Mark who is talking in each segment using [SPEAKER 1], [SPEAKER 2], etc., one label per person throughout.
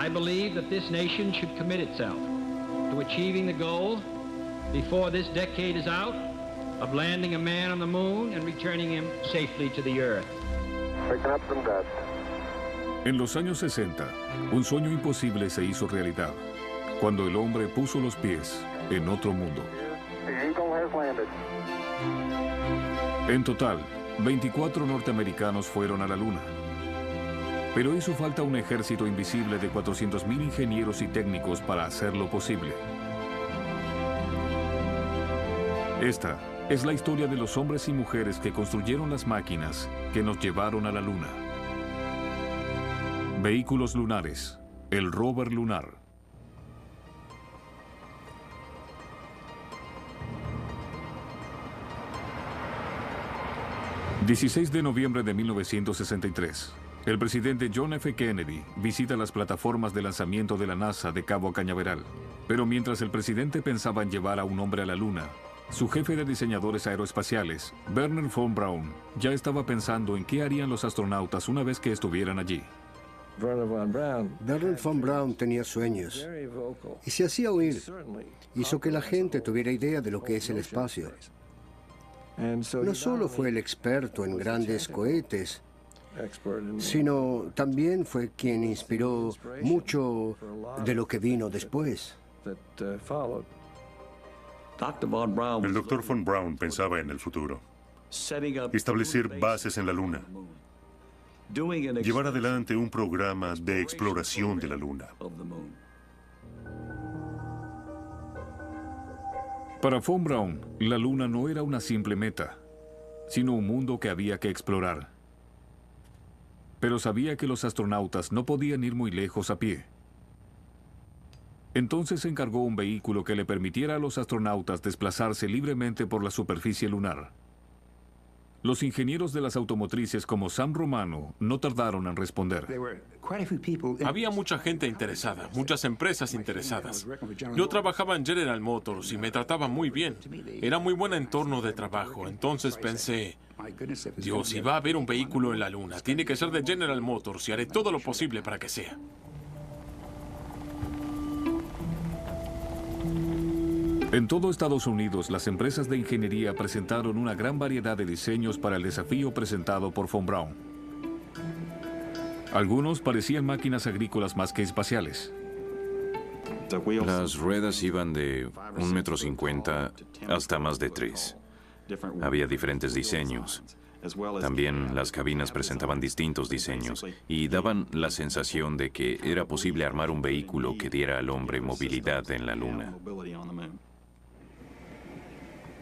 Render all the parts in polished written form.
[SPEAKER 1] I believe that this nation should commit itself to achieving the goal before this decade is out of landing a man on the moon and returning him safely to the earth.
[SPEAKER 2] Picking up some dust.
[SPEAKER 3] En los años 60, un sueño imposible se hizo realidad, cuando el hombre puso los pies en otro mundo.
[SPEAKER 2] The Eagle has landed.
[SPEAKER 3] En total, 24 norteamericanos fueron a la Luna. Pero hizo falta un ejército invisible de 400,000 ingenieros y técnicos para hacerlo posible. Esta es la historia de los hombres y mujeres que construyeron las máquinas que nos llevaron a la Luna. Vehículos lunares, el rover lunar. ...16 de noviembre de 1963... el presidente John F. Kennedy visita las plataformas de lanzamiento de la NASA de Cabo Cañaveral. Pero mientras el presidente pensaba en llevar a un hombre a la Luna, su jefe de diseñadores aeroespaciales, Wernher von Braun, ya estaba pensando en qué harían los astronautas una vez que estuvieran allí.
[SPEAKER 4] Wernher von Braun tenía sueños y se hacía oír. Hizo que la gente tuviera idea de lo que es el espacio. No solo fue el experto en grandes cohetes, sino también fue quien inspiró mucho de lo que vino después.
[SPEAKER 5] El Dr. von Braun pensaba en el futuro. Establecer bases en la Luna. Llevar adelante un programa de exploración de la Luna.
[SPEAKER 3] Para von Braun, la Luna no era una simple meta, sino un mundo que había que explorar. Pero sabía que los astronautas no podían ir muy lejos a pie. Entonces encargó un vehículo que le permitiera a los astronautas desplazarse libremente por la superficie lunar. Los ingenieros de las automotrices como Sam Romano no tardaron en responder.
[SPEAKER 6] Había mucha gente interesada, muchas empresas interesadas. Yo trabajaba en General Motors y me trataban muy bien. Era muy buen entorno de trabajo. Entonces pensé, Dios, si va a haber un vehículo en la Luna, tiene que ser de General Motors y haré todo lo posible para que sea.
[SPEAKER 3] En todo Estados Unidos, las empresas de ingeniería presentaron una gran variedad de diseños para el desafío presentado por von Braun. Algunos parecían máquinas agrícolas más que espaciales.
[SPEAKER 7] Las ruedas iban de 1,50 m hasta más de 3. Había diferentes diseños. También las cabinas presentaban distintos diseños y daban la sensación de que era posible armar un vehículo que diera al hombre movilidad en la Luna.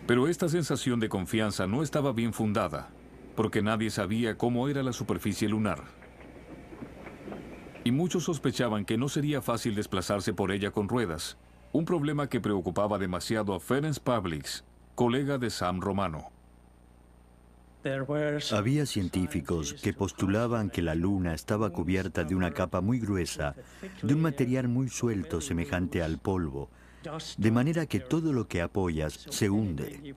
[SPEAKER 3] Pero esta sensación de confianza no estaba bien fundada, porque nadie sabía cómo era la superficie lunar. Y muchos sospechaban que no sería fácil desplazarse por ella con ruedas, un problema que preocupaba demasiado a Ferenc Pavlics, colega de Sam Romano.
[SPEAKER 8] Había científicos que postulaban que la Luna estaba cubierta de una capa muy gruesa, de un material muy suelto semejante al polvo, de manera que todo lo que apoyas se hunde.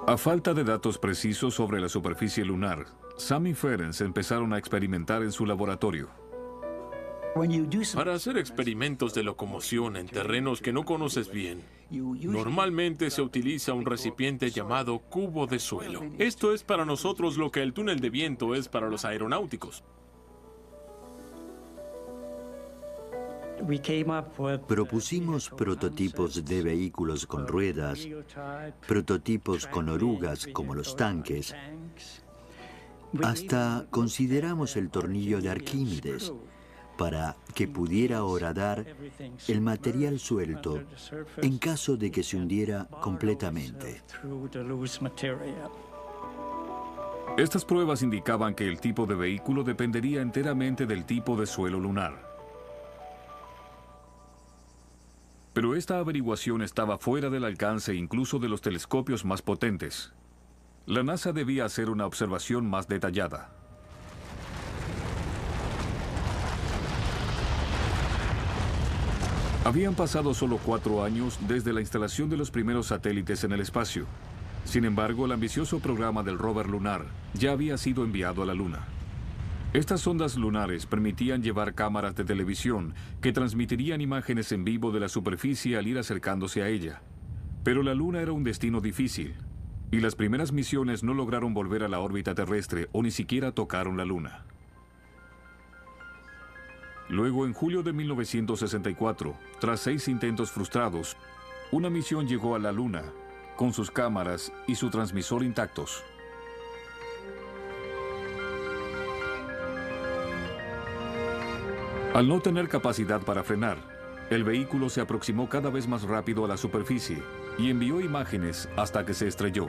[SPEAKER 3] A falta de datos precisos sobre la superficie lunar, Sam y Ferenc empezaron a experimentar en su laboratorio.
[SPEAKER 6] Para hacer experimentos de locomoción en terrenos que no conoces bien, normalmente se utiliza un recipiente llamado cubo de suelo. Esto es para nosotros lo que el túnel de viento es para los aeronáuticos.
[SPEAKER 8] Propusimos prototipos de vehículos con ruedas, prototipos con orugas como los tanques. Hasta consideramos el tornillo de Arquímedes para que pudiera horadar el material suelto en caso de que se hundiera completamente.
[SPEAKER 3] Estas pruebas indicaban que el tipo de vehículo dependería enteramente del tipo de suelo lunar. Pero esta averiguación estaba fuera del alcance incluso de los telescopios más potentes. La NASA debía hacer una observación más detallada. Habían pasado solo 4 años desde la instalación de los primeros satélites en el espacio. Sin embargo, el ambicioso programa del rover lunar ya había sido enviado a la Luna. Estas sondas lunares permitían llevar cámaras de televisión que transmitirían imágenes en vivo de la superficie al ir acercándose a ella. Pero la Luna era un destino difícil, y las primeras misiones no lograron volver a la órbita terrestre o ni siquiera tocaron la Luna. Luego, en julio de 1964, tras 6 intentos frustrados, una misión llegó a la Luna, con sus cámaras y su transmisor intactos. Al no tener capacidad para frenar, el vehículo se aproximó cada vez más rápido a la superficie y envió imágenes hasta que se estrelló.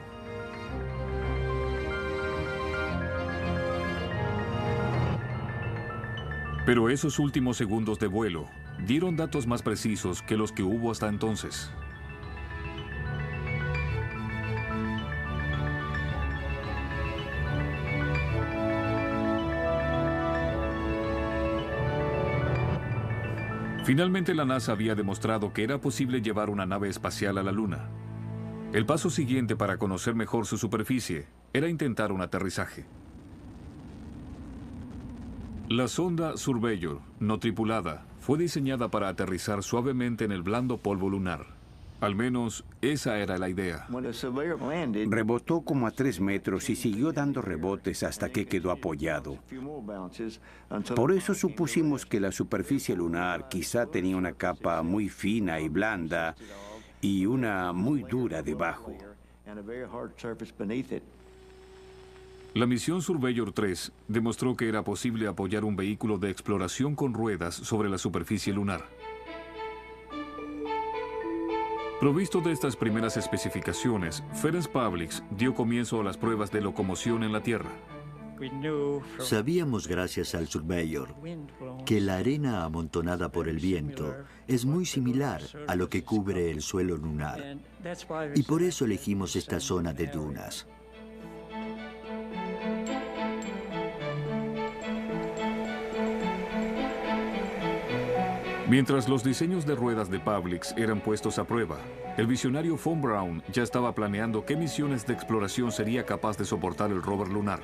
[SPEAKER 3] Pero esos últimos segundos de vuelo dieron datos más precisos que los que hubo hasta entonces. Finalmente la NASA había demostrado que era posible llevar una nave espacial a la Luna. El paso siguiente para conocer mejor su superficie era intentar un aterrizaje. La sonda Surveyor, no tripulada, fue diseñada para aterrizar suavemente en el blando polvo lunar. Al menos, esa era la idea.
[SPEAKER 9] Rebotó como a 3 metros y siguió dando rebotes hasta que quedó apoyado. Por eso supusimos que la superficie lunar quizá tenía una capa muy fina y blanda y una muy dura debajo.
[SPEAKER 3] La misión Surveyor 3 demostró que era posible apoyar un vehículo de exploración con ruedas sobre la superficie lunar. Provisto de estas primeras especificaciones, Ferenc Pavliks dio comienzo a las pruebas de locomoción en la Tierra.
[SPEAKER 8] Sabíamos, gracias al Surveyor, que la arena amontonada por el viento es muy similar a lo que cubre el suelo lunar, y por eso elegimos esta zona de dunas.
[SPEAKER 3] Mientras los diseños de ruedas de Pavliks eran puestos a prueba, el visionario von Braun ya estaba planeando qué misiones de exploración sería capaz de soportar el rover lunar.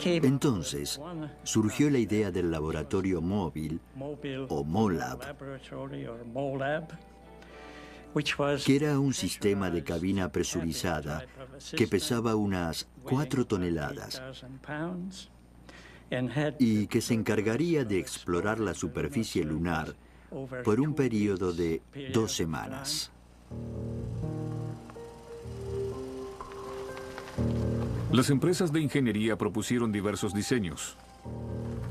[SPEAKER 8] Entonces, surgió la idea del laboratorio móvil, o MOLAB, que era un sistema de cabina presurizada que pesaba unas 4 toneladas y que se encargaría de explorar la superficie lunar por un periodo de 2 semanas.
[SPEAKER 3] Las empresas de ingeniería propusieron diversos diseños,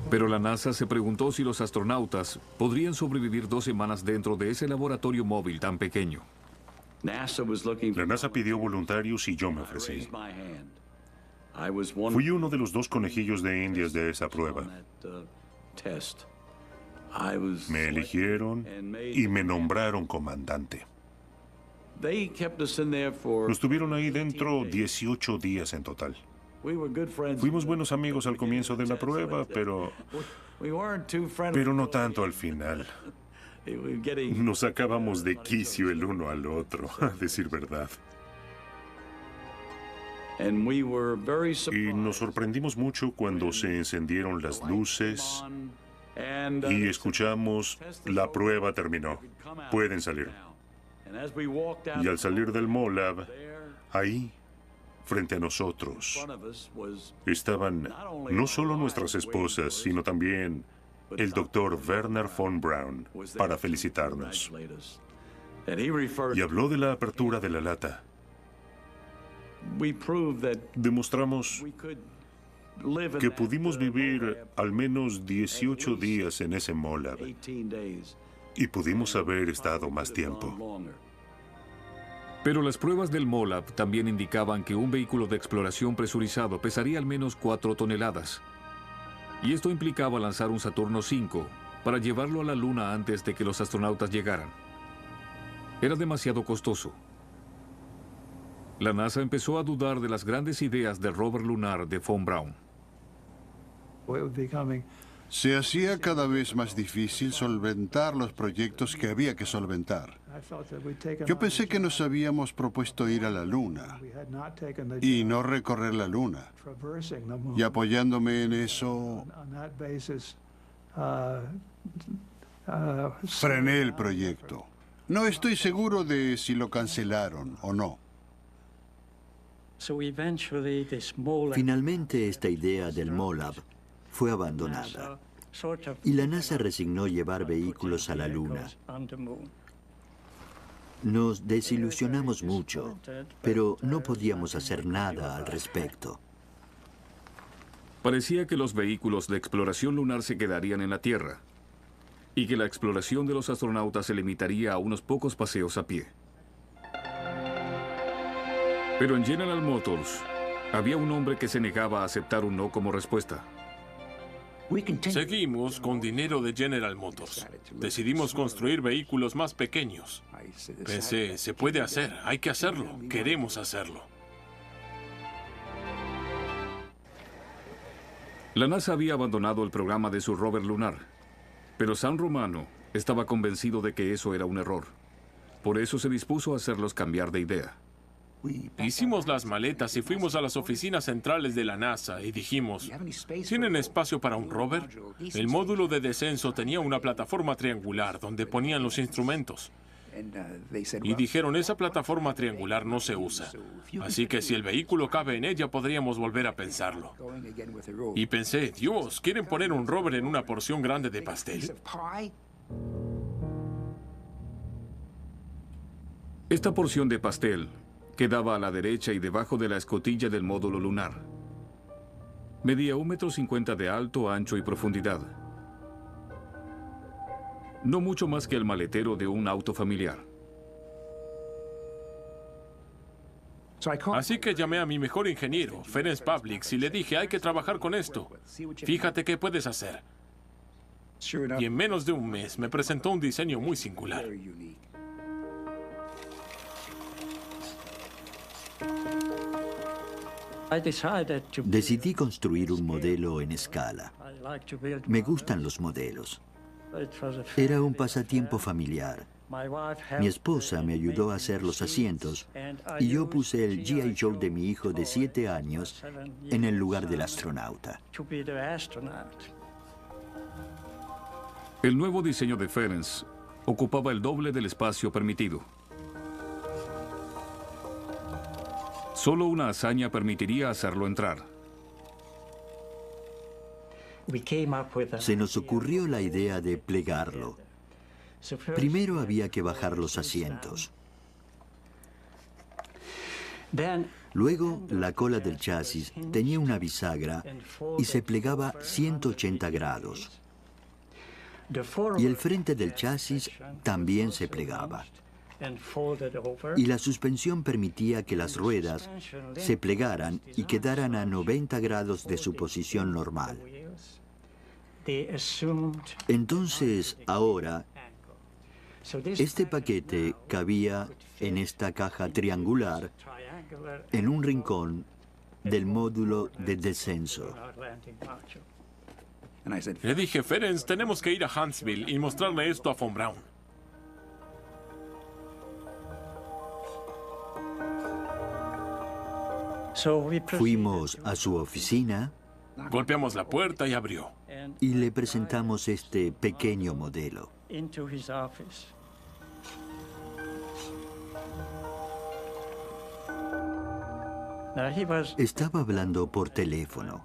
[SPEAKER 3] pero la NASA se preguntó si los astronautas podrían sobrevivir 2 semanas dentro de ese laboratorio móvil tan pequeño.
[SPEAKER 5] La NASA pidió voluntarios y yo me ofrecí. Fui uno de los 2 conejillos de indias de esa prueba. Me eligieron y me nombraron comandante. Nos tuvieron ahí dentro 18 días en total. Fuimos buenos amigos al comienzo de la prueba, pero no tanto al final. Nos sacábamos de quicio el uno al otro, a decir verdad. Y nos sorprendimos mucho cuando se encendieron las luces y escuchamos: la prueba terminó, pueden salir. Y al salir del MOLAB, ahí, frente a nosotros, estaban no solo nuestras esposas, sino también el doctor Wernher von Braun para felicitarnos. Y habló de la apertura de la lata. Demostramos que pudimos vivir al menos 18 días en ese MOLAB y pudimos haber estado más tiempo.
[SPEAKER 3] Pero las pruebas del MOLAB también indicaban que un vehículo de exploración presurizado pesaría al menos 4 toneladas. Y esto implicaba lanzar un Saturno V para llevarlo a la Luna antes de que los astronautas llegaran. Era demasiado costoso. La NASA empezó a dudar de las grandes ideas del rover lunar de von Braun.
[SPEAKER 10] Se hacía cada vez más difícil solventar los proyectos que había que solventar. Yo pensé que nos habíamos propuesto ir a la Luna y no recorrer la Luna. Y apoyándome en eso, frené el proyecto. No estoy seguro de si lo cancelaron o no.
[SPEAKER 8] Finalmente, esta idea del MOLAB fue abandonada y la NASA resignó llevar vehículos a la Luna. Nos desilusionamos mucho, pero no podíamos hacer nada al respecto.
[SPEAKER 3] Parecía que los vehículos de exploración lunar se quedarían en la Tierra y que la exploración de los astronautas se limitaría a unos pocos paseos a pie. Pero en General Motors había un hombre que se negaba a aceptar un no como respuesta.
[SPEAKER 6] Seguimos con dinero de General Motors. Decidimos construir vehículos más pequeños. Pensé, se puede hacer, hay que hacerlo, queremos hacerlo.
[SPEAKER 3] La NASA había abandonado el programa de su rover lunar, pero San Romano estaba convencido de que eso era un error. Por eso se dispuso a hacerlos cambiar de idea.
[SPEAKER 6] Hicimos las maletas y fuimos a las oficinas centrales de la NASA y dijimos, ¿tienen espacio para un rover? El módulo de descenso tenía una plataforma triangular donde ponían los instrumentos. Y dijeron, esa plataforma triangular no se usa. Así que si el vehículo cabe en ella, podríamos volver a pensarlo. Y pensé, Dios, ¿quieren poner un rover en una porción grande de pastel?
[SPEAKER 3] Esta porción de pastel quedaba a la derecha y debajo de la escotilla del módulo lunar. Medía 1,50 m de alto, ancho y profundidad. No mucho más que el maletero de un auto familiar.
[SPEAKER 6] Así que llamé a mi mejor ingeniero, Ferenc Pavlic, y le dije, hay que trabajar con esto. Fíjate qué puedes hacer. Y en menos de un mes me presentó un diseño muy singular.
[SPEAKER 8] Decidí construir un modelo en escala. Me gustan los modelos. Era un pasatiempo familiar. Mi esposa me ayudó a hacer los asientos y yo puse el G.I. Joe de mi hijo de 7 años en el lugar del astronauta.
[SPEAKER 3] El nuevo diseño de Ferenc ocupaba el doble del espacio permitido. Solo una hazaña permitiría hacerlo entrar.
[SPEAKER 8] Se nos ocurrió la idea de plegarlo. Primero había que bajar los asientos. Luego, la cola del chasis tenía una bisagra y se plegaba 180 grados. Y el frente del chasis también se plegaba. Y la suspensión permitía que las ruedas se plegaran y quedaran a 90 grados de su posición normal. Entonces, ahora, este paquete cabía en esta caja triangular en un rincón del módulo de descenso.
[SPEAKER 6] Le dije, Ferenc, tenemos que ir a Huntsville y mostrarle esto a Von Braun.
[SPEAKER 8] Fuimos a su oficina.
[SPEAKER 6] Golpeamos la puerta y abrió.
[SPEAKER 8] Y le presentamos este pequeño modelo. Estaba hablando por teléfono.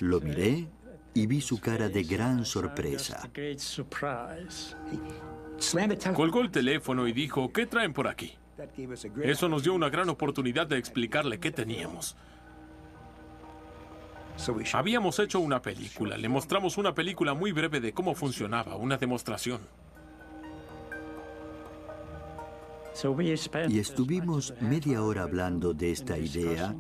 [SPEAKER 8] Lo miré y vi su cara de gran sorpresa.
[SPEAKER 6] Colgó el teléfono y dijo, ¿qué traen por aquí? Eso nos dio una gran oportunidad de explicarle qué teníamos. Habíamos hecho una película. Le mostramos una película muy breve de cómo funcionaba, una demostración.
[SPEAKER 8] Y estuvimos media hora hablando de esta idea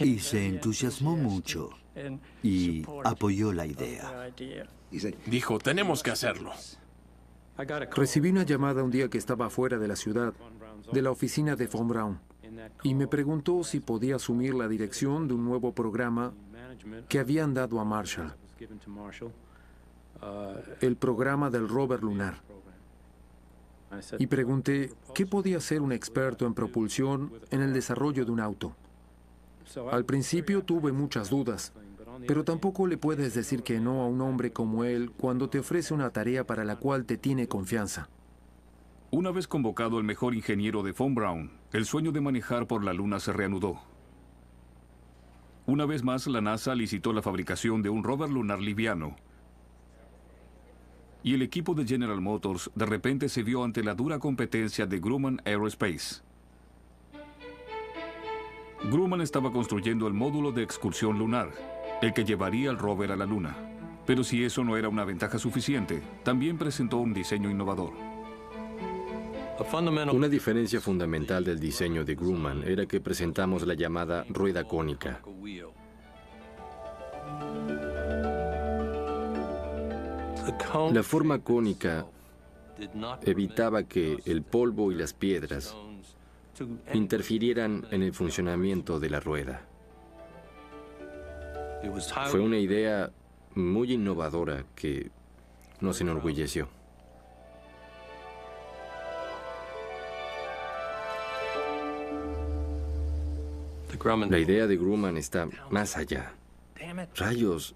[SPEAKER 8] y se entusiasmó mucho y apoyó la idea.
[SPEAKER 6] Dijo, tenemos que hacerlo.
[SPEAKER 11] Recibí una llamada un día que estaba fuera de la ciudad, de la oficina de Von Braun, y me preguntó si podía asumir la dirección de un nuevo programa que habían dado a Marshall. el programa del rover lunar. Y pregunté qué podía ser un experto en propulsión en el desarrollo de un auto. Al principio tuve muchas dudas, pero tampoco le puedes decir que no a un hombre como él cuando te ofrece una tarea para la cual te tiene confianza.
[SPEAKER 3] Una vez convocado el mejor ingeniero de Von Braun, el sueño de manejar por la Luna se reanudó. Una vez más, la NASA licitó la fabricación de un rover lunar liviano. Y el equipo de General Motors de repente se vio ante la dura competencia de Grumman Aerospace. Grumman estaba construyendo el módulo de excursión lunar, el que llevaría el rover a la Luna. Pero si eso no era una ventaja suficiente, también presentó un diseño innovador.
[SPEAKER 12] Una diferencia fundamental del diseño de Grumman era que presentamos la llamada rueda cónica. La forma cónica evitaba que el polvo y las piedras interfirieran en el funcionamiento de la rueda. Fue una idea muy innovadora que nos enorgulleció. La idea de Grumman está más allá. Rayos,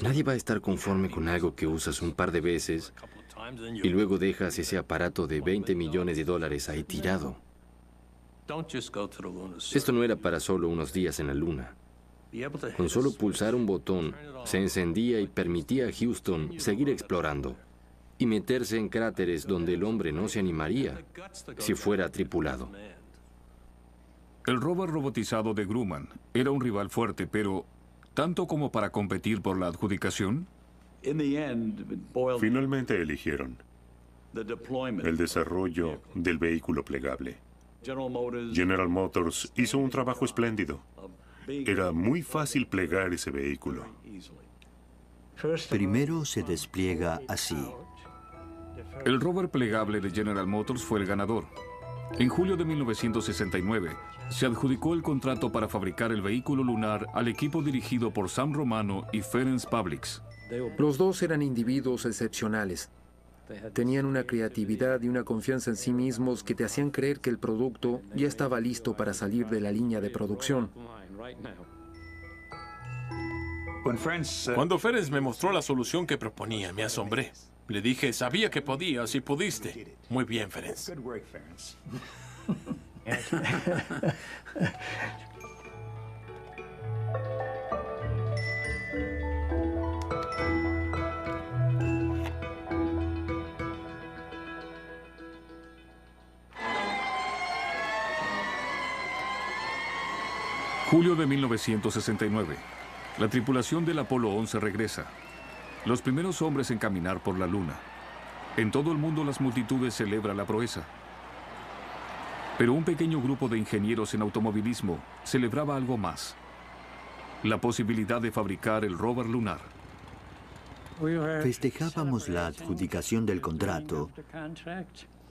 [SPEAKER 12] nadie va a estar conforme con algo que usas un par de veces y luego dejas ese aparato de $20 millones ahí tirado. Esto no era para solo unos días en la Luna. Con solo pulsar un botón, se encendía y permitía a Houston seguir explorando y meterse en cráteres donde el hombre no se animaría si fuera tripulado.
[SPEAKER 3] El rover robotizado de Grumman era un rival fuerte, pero ¿tanto como para competir por la adjudicación?
[SPEAKER 5] Finalmente eligieron el desarrollo del vehículo plegable. General Motors hizo un trabajo espléndido. Era muy fácil plegar ese vehículo.
[SPEAKER 8] Primero se despliega así.
[SPEAKER 3] El rover plegable de General Motors fue el ganador. En julio de 1969, se adjudicó el contrato para fabricar el vehículo lunar al equipo dirigido por Sam Romano y Ferenc Pavliks.
[SPEAKER 11] Los dos eran individuos excepcionales. Tenían una creatividad y una confianza en sí mismos que te hacían creer que el producto ya estaba listo para salir de la línea de producción.
[SPEAKER 6] Cuando Ferenc me mostró la solución que proponía, me asombré. Le dije, sabía que podías y pudiste. Muy bien, Ferenc.
[SPEAKER 3] Julio de 1969. La tripulación del Apolo 11 regresa. Los primeros hombres en caminar por la Luna. En todo el mundo las multitudes celebran la proeza. Pero un pequeño grupo de ingenieros en automovilismo celebraba algo más. La posibilidad de fabricar el rover lunar.
[SPEAKER 8] Festejábamos la adjudicación del contrato,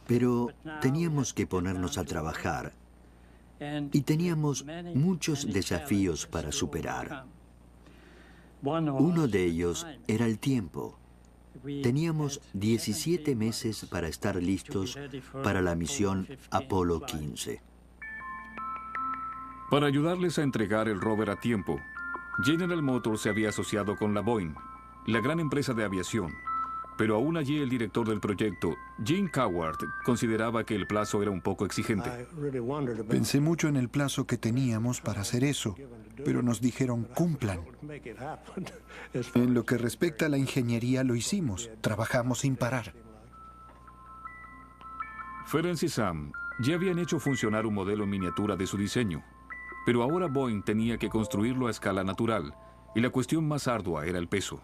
[SPEAKER 8] pero teníamos que ponernos a trabajar y teníamos muchos desafíos para superar. Uno de ellos era el tiempo. Teníamos 17 meses para estar listos para la misión Apolo 15.
[SPEAKER 3] Para ayudarles a entregar el rover a tiempo, General Motors se había asociado con la Boeing, la gran empresa de aviación. Pero aún allí el director del proyecto, Jim Coward, consideraba que el plazo era un poco exigente.
[SPEAKER 13] Pensé mucho en el plazo que teníamos para hacer eso, pero nos dijeron cumplan. En lo que respecta a la ingeniería lo hicimos, trabajamos sin parar.
[SPEAKER 3] Ferenc y Sam ya habían hecho funcionar un modelo en miniatura de su diseño, pero ahora Boeing tenía que construirlo a escala natural, y la cuestión más ardua era el peso.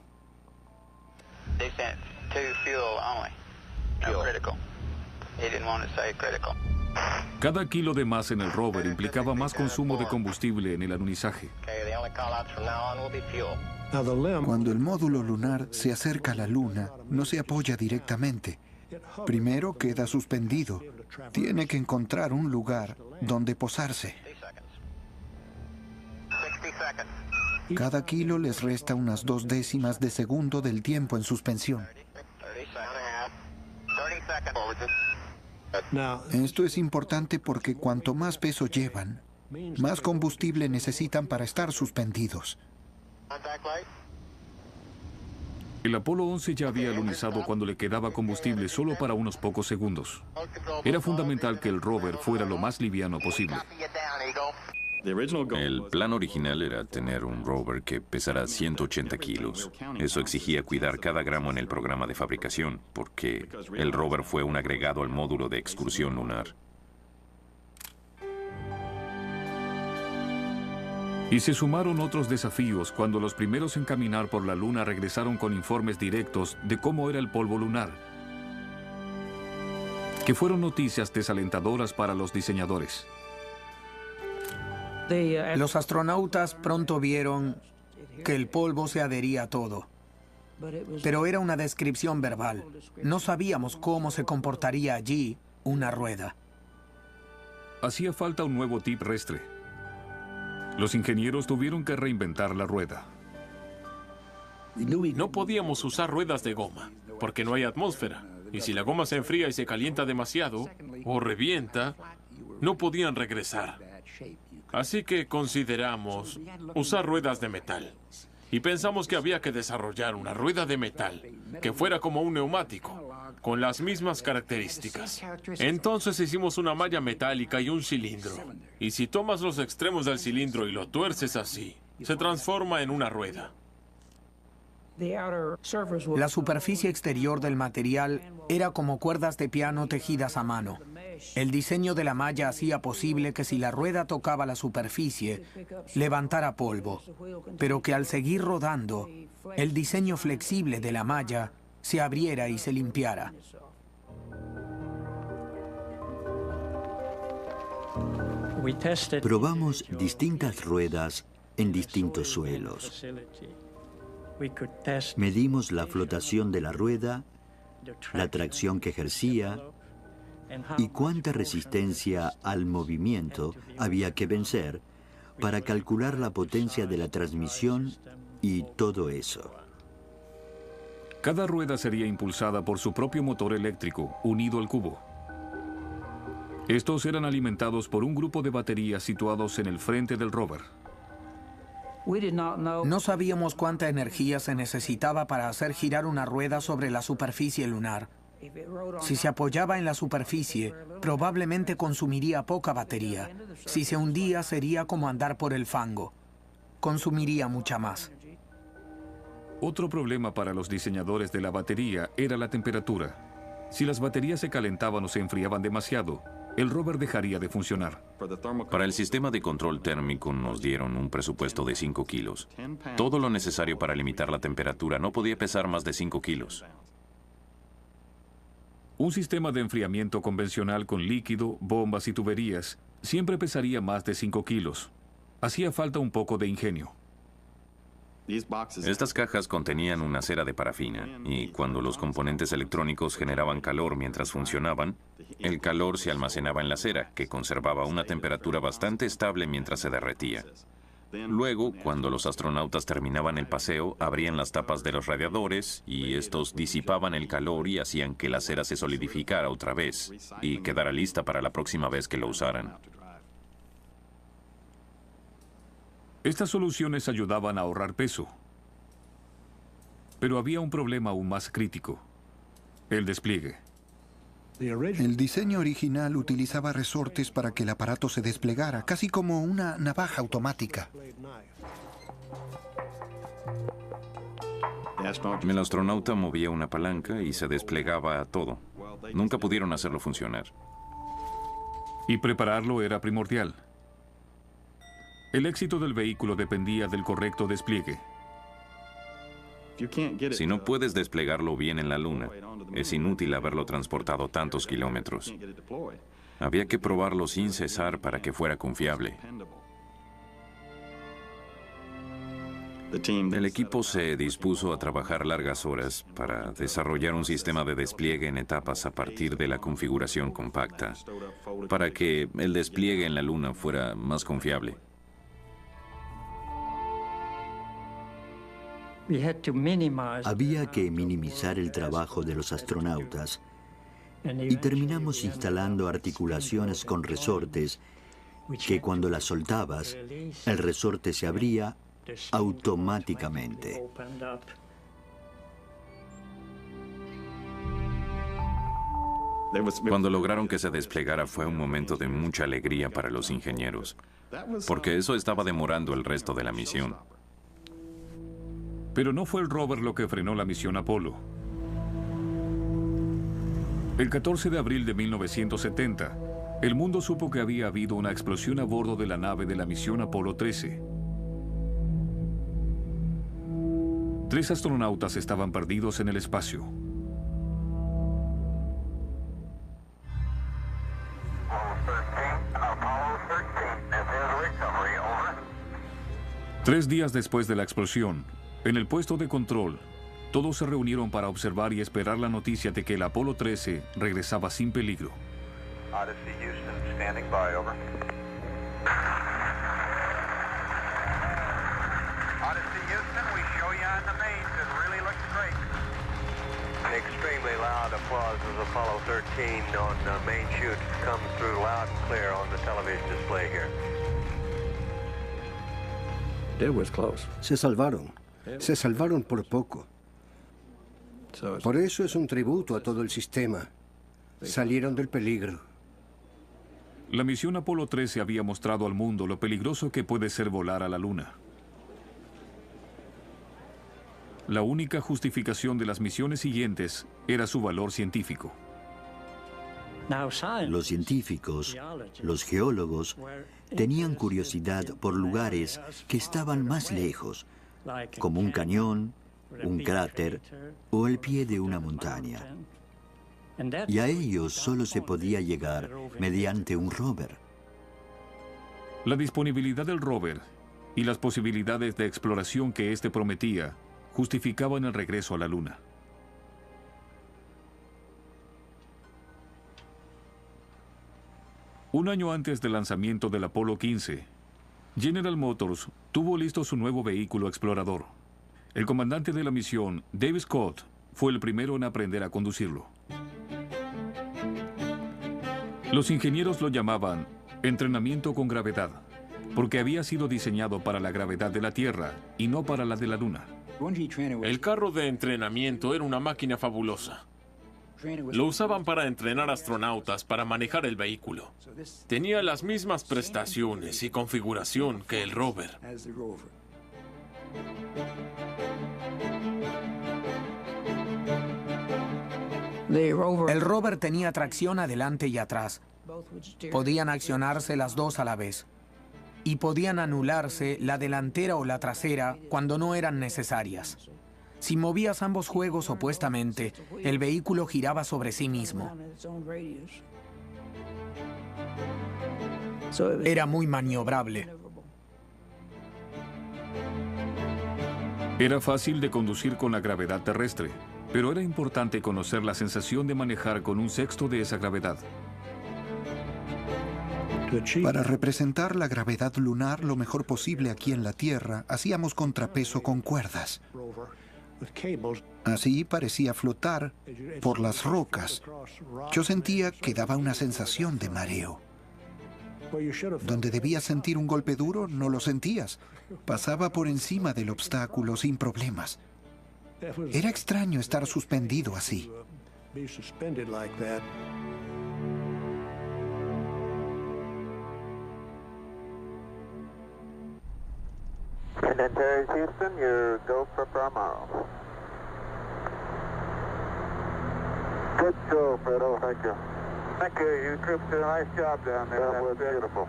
[SPEAKER 3] Cada kilo de más en el rover implicaba más consumo de combustible en el alunizaje.
[SPEAKER 13] Cuando el módulo lunar se acerca a la Luna, no se apoya directamente. Primero queda suspendido. Tiene que encontrar un lugar donde posarse. Cada kilo les resta unas 0.2 de segundo del tiempo en suspensión. Esto es importante porque cuanto más peso llevan, más combustible necesitan para estar suspendidos.
[SPEAKER 3] El Apolo 11 ya había alunizado cuando le quedaba combustible solo para unos pocos segundos. Era fundamental que el rover fuera lo más liviano posible.
[SPEAKER 7] El plan original era tener un rover que pesara 180 kilos. Eso exigía cuidar cada gramo en el programa de fabricación, porque el rover fue un agregado al módulo de excursión lunar.
[SPEAKER 3] Y se sumaron otros desafíos cuando los primeros en caminar por la Luna regresaron con informes directos de cómo era el polvo lunar, que fueron noticias desalentadoras para los diseñadores.
[SPEAKER 14] Los astronautas pronto vieron que el polvo se adhería a todo. Pero era una descripción verbal. No sabíamos cómo se comportaría allí una rueda.
[SPEAKER 3] Hacía falta un nuevo tip terrestre. Los ingenieros tuvieron que reinventar la rueda.
[SPEAKER 6] No podíamos usar ruedas de goma, porque no hay atmósfera. Y si la goma se enfría y se calienta demasiado, o revienta, no podían regresar. Así que consideramos usar ruedas de metal. Y pensamos que había que desarrollar una rueda de metal que fuera como un neumático, con las mismas características. Entonces hicimos una malla metálica y un cilindro. Y si tomas los extremos del cilindro y lo tuerces así, se transforma en una rueda.
[SPEAKER 14] La superficie exterior del material era como cuerdas de piano tejidas a mano. El diseño de la malla hacía posible que si la rueda tocaba la superficie, levantara polvo, pero que al seguir rodando, el diseño flexible de la malla se abriera y se limpiara.
[SPEAKER 8] Probamos distintas ruedas en distintos suelos. Medimos la flotación de la rueda, la tracción que ejercía y cuánta resistencia al movimiento había que vencer para calcular la potencia de la transmisión y todo eso.
[SPEAKER 3] Cada rueda sería impulsada por su propio motor eléctrico, unido al cubo. Estos eran alimentados por un grupo de baterías situados en el frente del rover.
[SPEAKER 14] No sabíamos cuánta energía se necesitaba para hacer girar una rueda sobre la superficie lunar. Si se apoyaba en la superficie, probablemente consumiría poca batería. Si se hundía, sería como andar por el fango. Consumiría mucha más.
[SPEAKER 3] Otro problema para los diseñadores de la batería era la temperatura. Si las baterías se calentaban o se enfriaban demasiado, el rover dejaría de funcionar.
[SPEAKER 7] Para el sistema de control térmico nos dieron un presupuesto de 5 kilos. Todo lo necesario para limitar la temperatura no podía pesar más de 5 kilos.
[SPEAKER 3] Un sistema de enfriamiento convencional con líquido, bombas y tuberías siempre pesaría más de 5 kilos. Hacía falta un poco de ingenio.
[SPEAKER 7] Estas cajas contenían una cera de parafina y cuando los componentes electrónicos generaban calor mientras funcionaban, el calor se almacenaba en la cera, que conservaba una temperatura bastante estable mientras se derretía. Luego, cuando los astronautas terminaban el paseo, abrían las tapas de los radiadores y estos disipaban el calor y hacían que la cera se solidificara otra vez y quedara lista para la próxima vez que lo usaran.
[SPEAKER 3] Estas soluciones ayudaban a ahorrar peso. Pero había un problema aún más crítico: el despliegue.
[SPEAKER 13] El diseño original utilizaba resortes para que el aparato se desplegara, casi como una navaja automática.
[SPEAKER 7] El astronauta movía una palanca y se desplegaba todo. Nunca pudieron hacerlo funcionar.
[SPEAKER 3] Y prepararlo era primordial. El éxito del vehículo dependía del correcto despliegue.
[SPEAKER 7] Si no puedes desplegarlo bien en la Luna, es inútil haberlo transportado tantos kilómetros. Había que probarlo sin cesar para que fuera confiable. El equipo se dispuso a trabajar largas horas para desarrollar un sistema de despliegue en etapas a partir de la configuración compacta, para que el despliegue en la Luna fuera más confiable.
[SPEAKER 8] Había que minimizar el trabajo de los astronautas y terminamos instalando articulaciones con resortes que cuando las soltabas, el resorte se abría automáticamente.
[SPEAKER 7] Cuando lograron que se desplegara fue un momento de mucha alegría para los ingenieros, porque eso estaba demorando el resto de la misión.
[SPEAKER 3] Pero no fue el rover lo que frenó la misión Apolo. El 14 de abril de 1970, el mundo supo que había habido una explosión a bordo de la nave de la misión Apolo 13. 3 astronautas estaban perdidos en el espacio. Tres días después de la explosión, en el puesto de control, todos se reunieron para observar y esperar la noticia de que el Apolo 13 regresaba sin peligro.
[SPEAKER 2] Odyssey Houston, standing by, over. Odyssey Houston, we show you on the mains. It really looks great. Extremely loud applause as Apollo 13 on the main chute comes through loud and clear on the television display here.
[SPEAKER 4] Se salvaron por poco. Por eso es un tributo a todo el sistema. Salieron del peligro.
[SPEAKER 3] La misión Apolo 13 había mostrado al mundo lo peligroso que puede ser volar a la Luna. La única justificación de las misiones siguientes era su valor científico.
[SPEAKER 8] Los científicos, los geólogos, tenían curiosidad por lugares que estaban más lejos, como un cañón, un cráter o el pie de una montaña. Y a ellos solo se podía llegar mediante un rover.
[SPEAKER 3] La disponibilidad del rover y las posibilidades de exploración que éste prometía justificaban el regreso a la Luna. Un año antes del lanzamiento del Apolo 15, General Motors tuvo listo su nuevo vehículo explorador. El comandante de la misión, Dave Scott, fue el primero en aprender a conducirlo. Los ingenieros lo llamaban entrenamiento con gravedad, porque había sido diseñado para la gravedad de la Tierra y no para la de la Luna.
[SPEAKER 6] El carro de entrenamiento era una máquina fabulosa. Lo usaban para entrenar astronautas para manejar el vehículo. Tenía las mismas prestaciones y configuración que el rover.
[SPEAKER 14] El rover tenía tracción adelante y atrás. Podían accionarse las dos a la vez. Y podían anularse la delantera o la trasera cuando no eran necesarias. Si movías ambos juegos opuestamente, el vehículo giraba sobre sí mismo. Era muy maniobrable.
[SPEAKER 3] Era fácil de conducir con la gravedad terrestre, pero era importante conocer la sensación de manejar con un sexto de esa gravedad.
[SPEAKER 13] Para representar la gravedad lunar lo mejor posible aquí en la Tierra, hacíamos contrapeso con cuerdas. Así parecía flotar por las rocas. Yo sentía que daba una sensación de mareo. Donde debías sentir un golpe duro, no lo sentías. Pasaba por encima del obstáculo sin problemas. Era extraño estar suspendido así.
[SPEAKER 2] Terry Houston, you go for Palmaro. Good show, Fredo. Thank you. Thank you. You troops did a nice job down there. That was beautiful.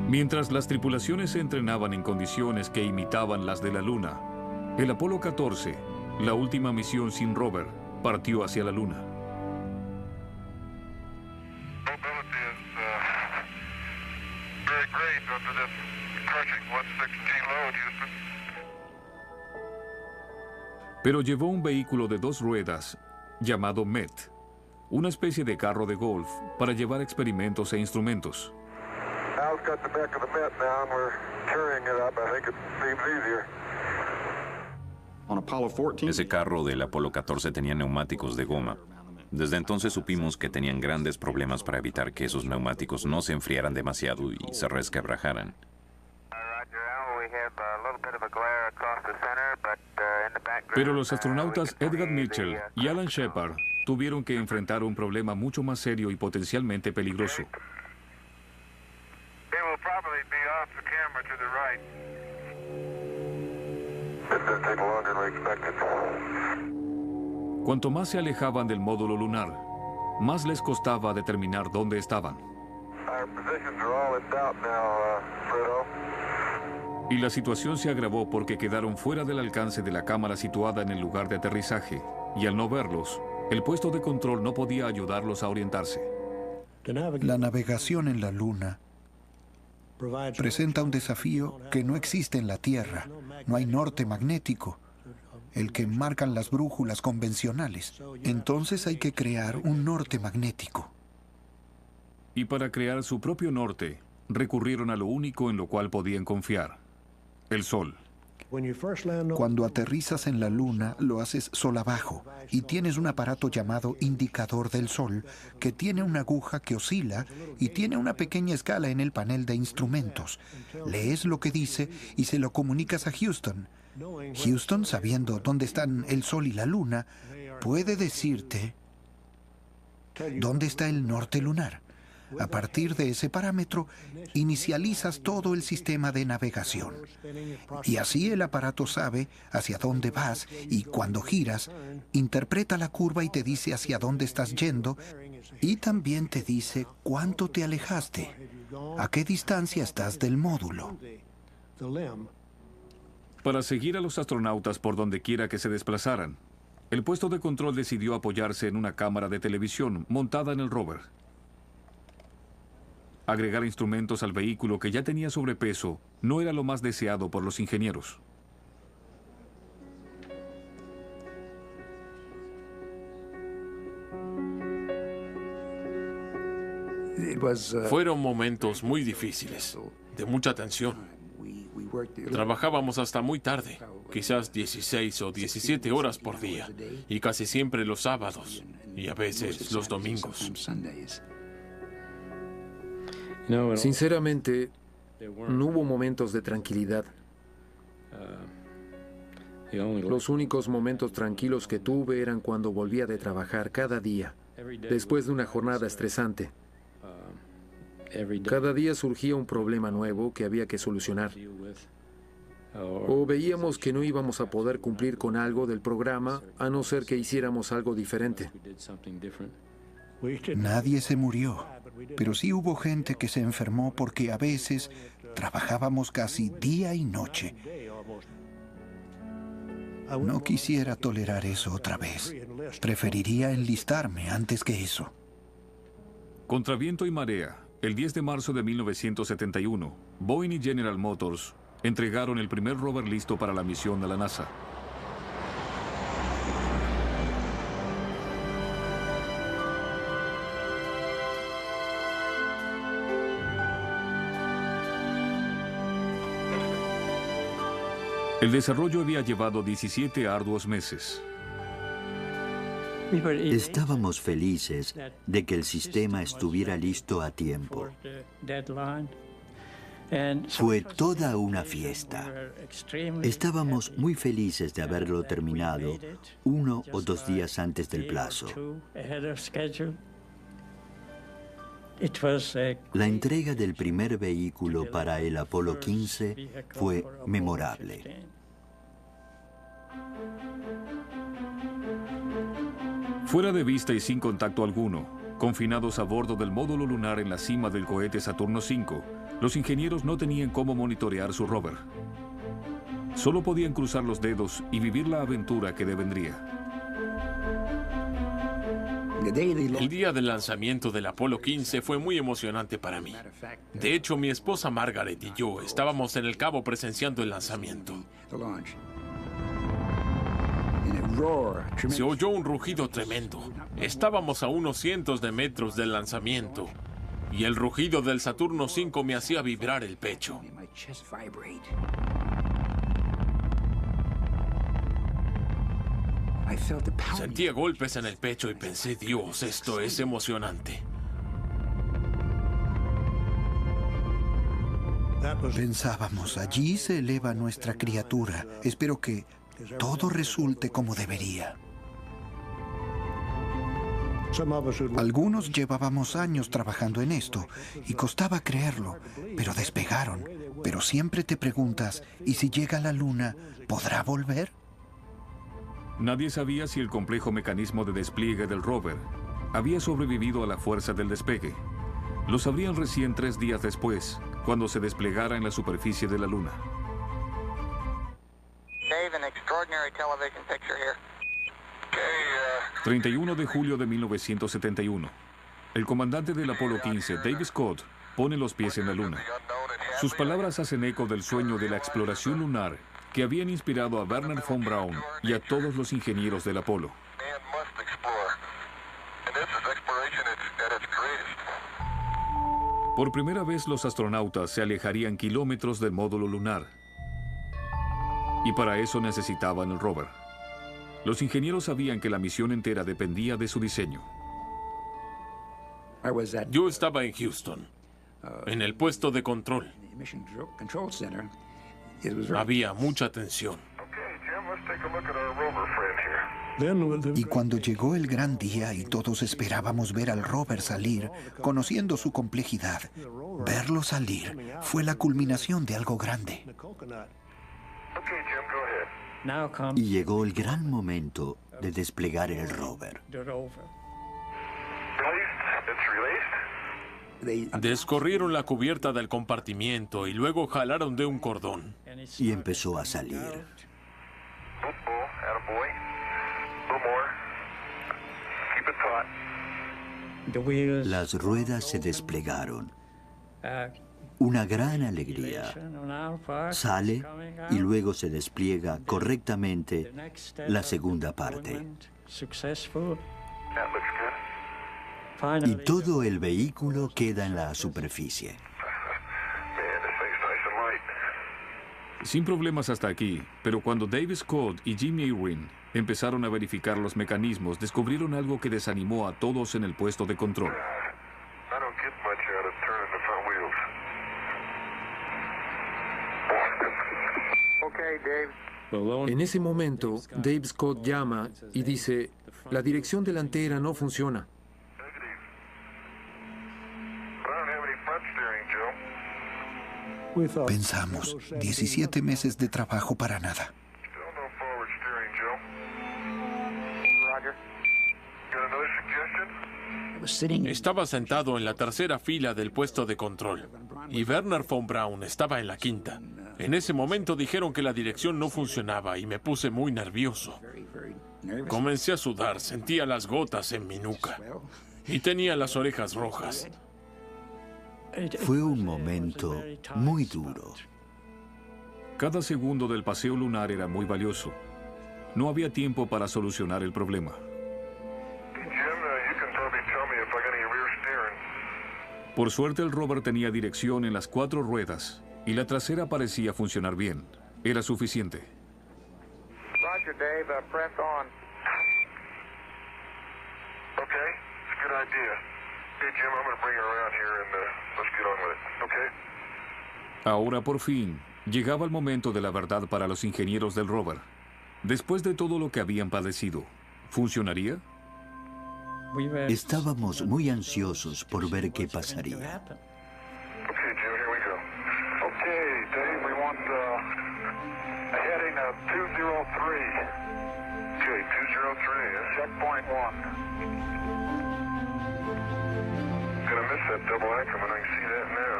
[SPEAKER 3] Mientras las tripulaciones se entrenaban en condiciones que imitaban las de la Luna, el Apolo 14, la última misión sin rover, partió hacia la Luna.
[SPEAKER 2] Mobility is very great under this crushing 116 load, Houston.
[SPEAKER 3] Pero llevó un vehículo de 2 ruedas llamado MET, una especie de carro de golf para llevar experimentos e instrumentos.
[SPEAKER 2] Altitude got the back of the mitt now and we're carrying it up. I think it seems easier.
[SPEAKER 7] Ese carro del Apolo 14 tenía neumáticos de goma. Desde entonces supimos que tenían grandes problemas para evitar que esos neumáticos no se enfriaran demasiado y se resquebrajaran.
[SPEAKER 3] Pero los astronautas Edgar Mitchell y Alan Shepard tuvieron que enfrentar un problema mucho más serio y potencialmente peligroso. Cuanto más se alejaban del módulo lunar, más les costaba determinar dónde estaban. Y la situación se agravó porque quedaron fuera del alcance de la cámara situada en el lugar de aterrizaje, y al no verlos, el puesto de control no podía ayudarlos a orientarse.
[SPEAKER 13] La navegación en la Luna presenta un desafío que no existe en la Tierra. No hay norte magnético, el que marcan las brújulas convencionales. Entonces hay que crear un norte magnético.
[SPEAKER 3] Y para crear su propio norte, recurrieron a lo único en lo cual podían confiar: el Sol.
[SPEAKER 13] Cuando aterrizas en la Luna, lo haces sol abajo y tienes un aparato llamado indicador del Sol que tiene una aguja que oscila y tiene una pequeña escala en el panel de instrumentos. Lees lo que dice y se lo comunicas a Houston. Houston, sabiendo dónde están el Sol y la Luna, puede decirte dónde está el norte lunar. A partir de ese parámetro, inicializas todo el sistema de navegación. Y así el aparato sabe hacia dónde vas y cuando giras, interpreta la curva y te dice hacia dónde estás yendo y también te dice cuánto te alejaste, a qué distancia estás del módulo.
[SPEAKER 3] Para seguir a los astronautas por donde quiera que se desplazaran, el puesto de control decidió apoyarse en una cámara de televisión montada en el rover. Agregar instrumentos al vehículo que ya tenía sobrepeso no era lo más deseado por los ingenieros.
[SPEAKER 6] Fueron momentos muy difíciles, de mucha tensión. Trabajábamos hasta muy tarde, quizás 16 o 17 horas por día, y casi siempre los sábados, y a veces los domingos.
[SPEAKER 11] Sinceramente, no hubo momentos de tranquilidad. Los únicos momentos tranquilos que tuve eran cuando volvía de trabajar cada día, después de una jornada estresante. Cada día surgía un problema nuevo que había que solucionar. O veíamos que no íbamos a poder cumplir con algo del programa, a no ser que hiciéramos algo diferente.
[SPEAKER 13] Nadie se murió, pero sí hubo gente que se enfermó porque a veces trabajábamos casi día y noche. No quisiera tolerar eso otra vez. Preferiría enlistarme antes que eso.
[SPEAKER 3] Contra viento y marea, el 10 de marzo de 1971, Boeing y General Motors entregaron el primer rover listo para la misión a la NASA. El desarrollo había llevado 17 arduos meses.
[SPEAKER 8] Estábamos felices de que el sistema estuviera listo a tiempo. Fue toda una fiesta. Estábamos muy felices de haberlo terminado 1 o 2 días antes del plazo. La entrega del primer vehículo para el Apolo 15 fue memorable.
[SPEAKER 3] Fuera de vista y sin contacto alguno, confinados a bordo del módulo lunar en la cima del cohete Saturno V, los ingenieros no tenían cómo monitorear su rover. Solo podían cruzar los dedos y vivir la aventura que devendría.
[SPEAKER 6] El día del lanzamiento del Apolo 15 fue muy emocionante para mí. De hecho, mi esposa Margaret y yo estábamos en el cabo presenciando el lanzamiento. Se oyó un rugido tremendo. Estábamos a unos cientos de metros del lanzamiento y el rugido del Saturno V me hacía vibrar el pecho. Sentía golpes en el pecho y pensé, Dios, esto es emocionante.
[SPEAKER 13] Pensábamos, allí se eleva nuestra criatura. Espero que todo resulte como debería. Algunos llevábamos años trabajando en esto y costaba creerlo, pero despegaron. Pero siempre te preguntas, ¿y si llega a la Luna, podrá volver?
[SPEAKER 3] Nadie sabía si el complejo mecanismo de despliegue del rover había sobrevivido a la fuerza del despegue. Lo sabrían recién 3 días después, cuando se desplegara en la superficie de la Luna.
[SPEAKER 2] Dave, an extraordinary television picture here.
[SPEAKER 3] 31 de julio de 1971. El comandante del Apolo 15, Dave Scott, pone los pies en la Luna. Sus palabras hacen eco del sueño de la exploración lunar que habían inspirado a Wernher von Braun y a todos los ingenieros del Apolo. Por primera vez los astronautas se alejarían kilómetros del módulo lunar. Y para eso necesitaban el rover. Los ingenieros sabían que la misión entera dependía de su diseño.
[SPEAKER 6] Yo estaba en Houston, en el puesto de control. Había mucha tensión.
[SPEAKER 13] Y cuando llegó el gran día y todos esperábamos ver al rover salir, conociendo su complejidad, verlo salir fue la culminación de algo grande.
[SPEAKER 8] Y llegó el gran momento de desplegar el rover.
[SPEAKER 6] Descorrieron la cubierta del compartimiento y luego jalaron de un cordón.
[SPEAKER 8] Y empezó a salir. Las ruedas se desplegaron. Una gran alegría. Sale y luego se despliega correctamente la segunda parte. Y todo el vehículo queda en la superficie.
[SPEAKER 3] Sin problemas hasta aquí, pero cuando Dave Scott y Jimmy Irwin empezaron a verificar los mecanismos, descubrieron algo que desanimó a todos en el puesto de control.
[SPEAKER 11] En ese momento, Dave Scott llama y dice, la dirección delantera no funciona.
[SPEAKER 13] Pensamos, 17 meses de trabajo para nada.
[SPEAKER 6] Estaba sentado en la tercera fila del puesto de control y Wernher von Braun estaba en la quinta. En ese momento dijeron que la dirección no funcionaba y me puse muy nervioso. Comencé a sudar, sentía las gotas en mi nuca y tenía las orejas rojas.
[SPEAKER 8] Fue un momento muy duro.
[SPEAKER 3] Cada segundo del paseo lunar era muy valioso. No había tiempo para solucionar el problema. Por suerte el rover tenía dirección en las 4 ruedas y la trasera parecía funcionar bien. Era suficiente.
[SPEAKER 2] Roger, Dave, press on. Okay, it's a good idea. Hey, Jim, I'm going to bring her around here and let's get on with it, okay?
[SPEAKER 3] Ahora por fin llegaba el momento de la verdad para los ingenieros del rover. Después de todo lo que habían padecido, ¿funcionaría?
[SPEAKER 8] Estábamos muy ansiosos por ver qué pasaría.
[SPEAKER 2] Okay, Jim, here we go. Okay, Dave, we want a heading of 203. Okay, 203, checkpoint 1. Gonna miss that double increment, I can see that now.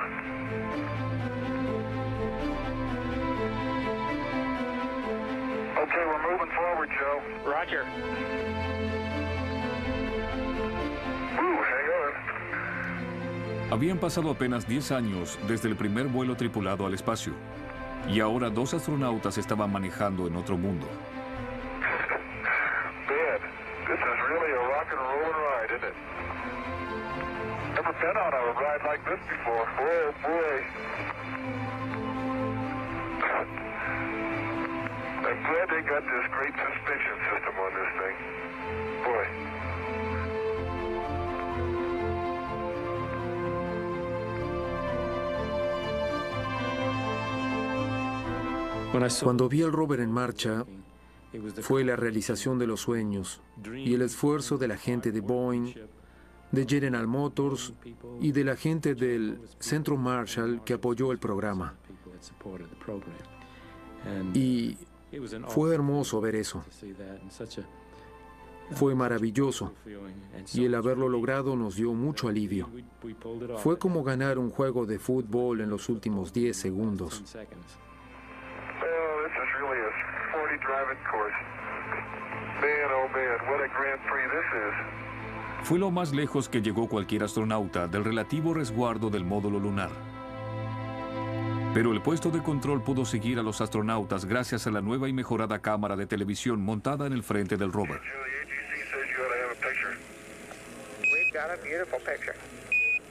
[SPEAKER 2] Okay, we're moving forward, Joe. Roger.
[SPEAKER 3] Habían pasado apenas 10 años desde el primer vuelo tripulado al espacio, y ahora 2 astronautas estaban manejando en otro mundo.
[SPEAKER 2] rock and roll ride, isn't it? Never been on a ride like this before. Oh boy. I'm glad they got this great suspension system on this thing. Boy.
[SPEAKER 11] Cuando vi el rover en marcha, fue la realización de los sueños y el esfuerzo de la gente de Boeing, de General Motors y de la gente del Centro Marshall que apoyó el programa. Y fue hermoso ver eso. Fue maravilloso. Y el haberlo logrado nos dio mucho alivio. Fue como ganar un juego de fútbol en los últimos 10 segundos.
[SPEAKER 3] Fue lo más lejos que llegó cualquier astronauta del relativo resguardo del módulo lunar. Pero el puesto de control pudo seguir a los astronautas gracias a la nueva y mejorada cámara de televisión montada en el frente del rover.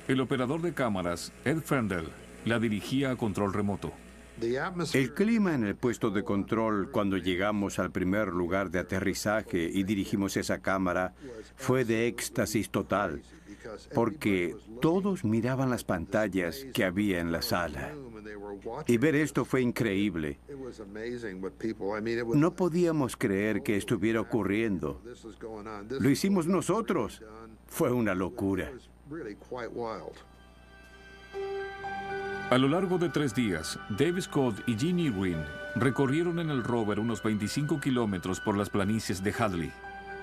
[SPEAKER 3] El operador de cámaras, Ed Fendel, la dirigía a control remoto.
[SPEAKER 9] El clima en el puesto de control cuando llegamos al primer lugar de aterrizaje y dirigimos esa cámara fue de éxtasis total, porque todos miraban las pantallas que había en la sala. Y ver esto fue increíble. No podíamos creer que estuviera ocurriendo. Lo hicimos nosotros. Fue una locura.
[SPEAKER 3] A lo largo de 3 días, Dave Scott y Gene Irwin recorrieron en el rover unos 25 kilómetros por las planicies de Hadley.